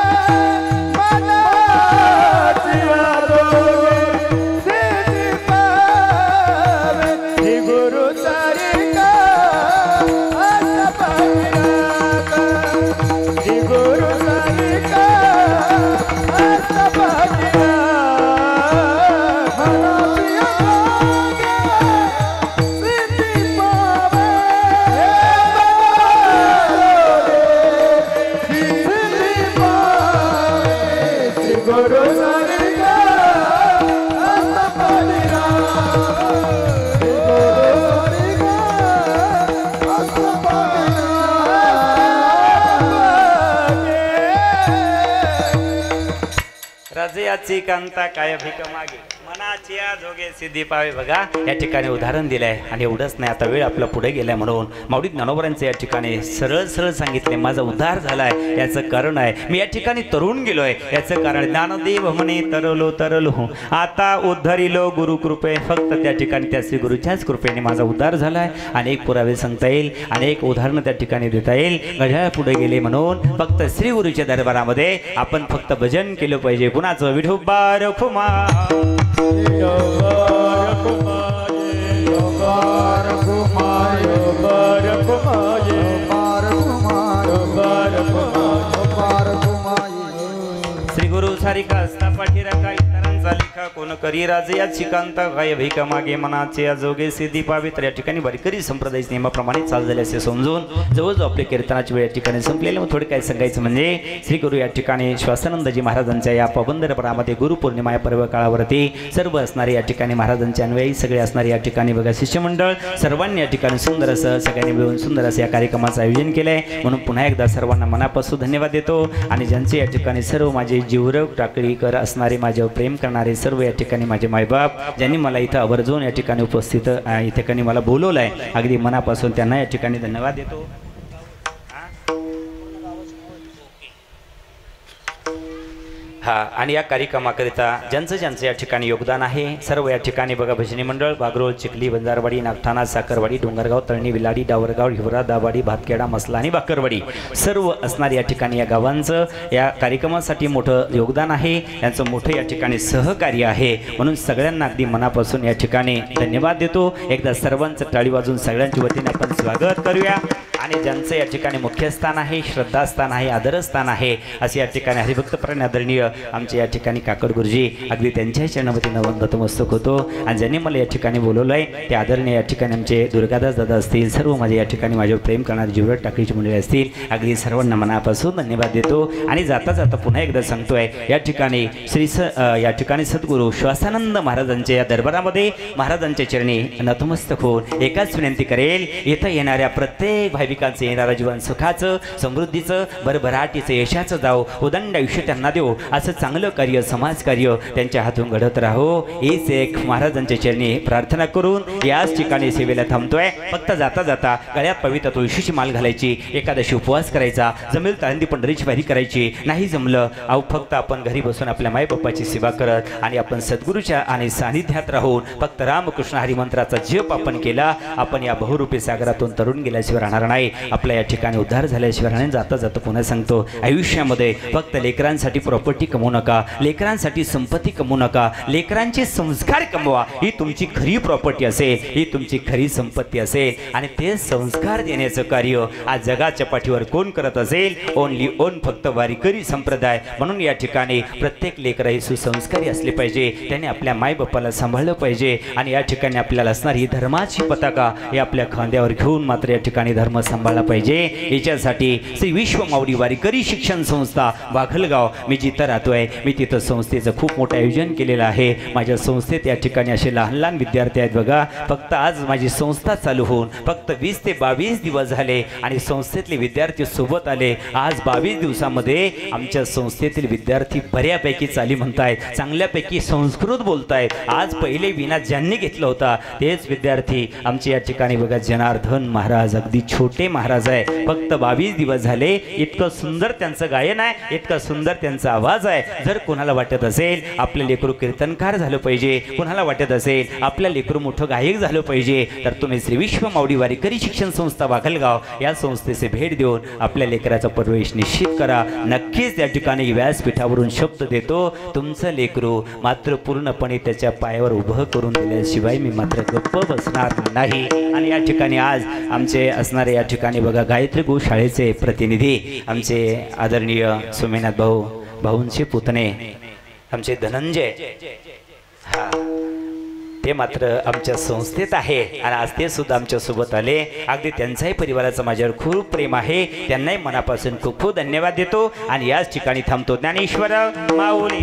याची कांता काय भीक मागे मनाची जोगे सिद्धी पावे बघा या ठिकाणी उदाहरण दिलंय आणि एवढंच नाही आता वेळ आपला पुढे गेलाय म्हणून माऊली ज्ञानोबरांचे या ठिकाणी सरळ सरळ सांगितले माझा उद्धार झालाय याचं कारण आहे मी या ठिकाणी तरुण गेलोय याचं कारण ज्ञानदेव म्हणे तरलो आता उद्धरिलो गुरु कृपे फक्त त्या ठिकाणी त्या श्री गुरुच्याच कृपेने माझा उद्धार झालाय अनेक पुरावे सांगता येईल अनेक उदाहरणं त्या ठिकाणी देता येईल घड्याळ पुढे गेले म्हणून फक्त श्री गुरुच्या दरबारामध्ये आपण फक्त भजन केलं पाहिजे कुणाचं विठोबा रखुमा श्री गुरु सारिका असता पाठीरा काय इतरांचा लिखा कोण करी राजे या शिकांता काय भीक मागे मनाचे या जोगे सिद्धी पावे तर या ठिकाणी वारकरी संप्रदाय नियमाप्रमाणे चाल झाले असे समजून जवळजवळ आपल्या कीर्तनाची वेळ या ठिकाणी संपलेले मग थोडे काय सांगायचं म्हणजे श्री गुरु या ठिकाणी श्वासानंदजी महाराजांच्या या पवंदरपरामध्ये गुरुपौर्णिमा या पर्व काळावरती सर्व असणारे या ठिकाणी महाराजांचे अन्वयी सगळे असणारे या ठिकाणी बघा शिष्यमंडळ सर्वांनी या ठिकाणी सुंदर असं सगळ्यांनी मिळून सुंदर असं या कार्यक्रमाचं आयोजन केलंय म्हणून पुन्हा एकदा सर्वांना मनापासून धन्यवाद देतो आणि ज्यांचे या ठिकाणी सर्व माझे जीवरग टाकळीकर असणारे माझ्यावर प्रेम करणारे सर्व या ठिकाणी माझे मायबाप ज्यांनी मला इथं आवर्जून या ठिकाणी उपस्थित या ठिकाणी मला बोलवलंय अगदी मनापासून त्यांना या ठिकाणी धन्यवाद देतो हा आणि या कार्यक्रमाकरिता ज्यांचं या ठिकाणी योगदान आहे सर्व या ठिकाणी बघा भजनी मंडळ बागरोळ चिखली बंजारवाडी नागठाणा साखरवाडी डोंगरगाव तळणी विलाडी डावरगाव हिवरा दाबाडी भातखेडा मसला आणि बाकरवाडी सर्व असणारी या ठिकाणी या गावांचं या कार्यक्रमासाठी मोठं योगदान आहे यांचं मोठं या ठिकाणी सहकार्य आहे म्हणून सगळ्यांना अगदी मनापासून या ठिकाणी धन्यवाद देतो एकदा सर्वांचं टाळी वाजून सगळ्यांच्या वतीने आपण स्वागत करूया आणि ज्यांचं या ठिकाणी मुख्य स्थान आहे श्रद्धास्थान आहे आदरस्थान आहे असे या ठिकाणी हरिभक्तपरायण आदरणीय आमचे या ठिकाणी काकड गुरुजी अगदी त्यांच्या चरणावतीनं नतमस्तक होतो आणि ज्यांनी मला या ठिकाणी बोलवलं आहे ते आदरणीय या ठिकाणी आमचे दुर्गादास दादा असतील सर्व माझे या ठिकाणी माझ्यावर प्रेम करणारे जीवरट टाकळीची मंडळी असतील अगदी सर्वांना मनापासून धन्यवाद देतो आणि जाता जाता पुन्हा एकदा सांगतोय या ठिकाणी या ठिकाणी सद्गुरू श्वासानंद महाराजांच्या या दरबारामध्ये महाराजांच्या चरणी नतमस्तक होऊन एकाच विनंती करेल इथं येणाऱ्या प्रत्येक भाविकांचं येणारं जीवन सुखाचं समृद्धीचं भरभराटीचं यशाचं जाओ उदंड आयुष्य त्यांना देऊ असं चांगलं कार्य समाजकार्य त्यांच्या हातून घडत राहो हीच एक महाराजांच्या चरणी प्रार्थना करून याच ठिकाणी सेवेला थांबतोय फक्त जाता जाता गळ्यात पवित्र तुळशीची माल घालायची एकादशी उपवास करायचा जमेल तांदी पंढरीची वारी करायची नाही जमलं अहो फक्त आपण घरी बसून आपल्या मायबापाची सेवा करत आणि आपण सद्गुरूच्या आणि सानिध्यात राहून फक्त रामकृष्ण हरिमंत्राचा जप आपण केला आपण या बहुरूपी सागरातून तरुण गेल्याशिवाय राहणार नाही आपल्या या ठिकाणी उद्धार झाल्याशिवाय राहणार जाता जाता पुन्हा सांगतो आयुष्यामध्ये फक्त लेकरांसाठी प्रॉपर्टी कमवू नका लेकरांसाठी संपत्ती कमवू नका लेकरांचे संस्कार कमवा ही तुमची खरी प्रॉपर्टी असेल ही तुमची खरी संपत्ती असेल आणि ते संस्कार देण्याचं कार्य आज जगाच्या पाठीवर कोण करत असेल ओनली ओन फक्त वारीकरी संप्रदाय म्हणून या ठिकाणी प्रत्येक लेकर हे सुसंस्कारी असले पाहिजे त्याने आपल्या मायबापाला सांभाळलं पाहिजे आणि या ठिकाणी आपल्याला असणारी धर्माची पताका हे आपल्या खांद्यावर घेऊन मात्र या ठिकाणी धर्म सांभाळला पाहिजे याच्यासाठी श्री विश्व माऊली वारीकरी शिक्षण संस्था वाघलगाव मी जिथं राहतोय मी तिथं संस्थेचं खूप मोठं आयोजन केलेलं आहे माझ्या संस्थेत या ठिकाणी असे लहान लहान विद्यार्थी आहेत बघा फक्त आज माझी संस्था चालू होऊन फक्त 20 ते 22 दिवस झाले आणि संस्थेतले विद्यार्थी सोबत आले आज 22 दिवसामध्ये आमच्या संस्थेतील विद्यार्थी बऱ्यापैकी चाली म्हणतायत चांगल्यापैकी संस्कृत बोलतायत आज पहिले विना ज्यांनी घेतला होता तेच विद्यार्थी आमचे या ठिकाणी बघा जनार्दन महाराज अगदी छोटे महाराज आहे फक्त 22 दिवस झाले इतकं सुंदर त्यांचं गायन आहे इतकं सुंदर त्यांचा आवाज आहे जर कोणाला वाटत असेल आपलं लेकरू कीर्तनकार झालं पाहिजे कोणाला वाटत असेल आपलं लेकरू मोठं गायक झालं पाहिजे तर तुम्ही श्री विश्व माऊली वारीकरी शिक्षण संस्था वाघलगाव या संस्थेचे भेट देऊन आपल्या लेकराचा प्रवेश निश्चित करा नक्कीच त्या ठिकाणी व्यासपीठावरून शब्द देतो तुमचं लेकरू मात्र पूर्णपणे त्याच्या पायावर उभं करून दिल्याशिवाय मी मात्र गप्प बसणार नाही आणि या ठिकाणी आज आमचे असणारे या ठिकाणी बघा गायत्री गोशाळेचे प्रतिनिधी आमचे आदरणीय सोमेनाथ भाऊंचे पुतणे आमचे धनंजय हा ते मात्र आमच्या संस्थेत आहे आणि आज ते सुद्धा आमच्या सोबत आले अगदी त्यांचाही परिवाराचं माझ्यावर खूप प्रेम आहे त्यांनाही मनापासून खूप खूप धन्यवाद देतो आणि याच ठिकाणी थांबतो ज्ञानेश्वर माऊली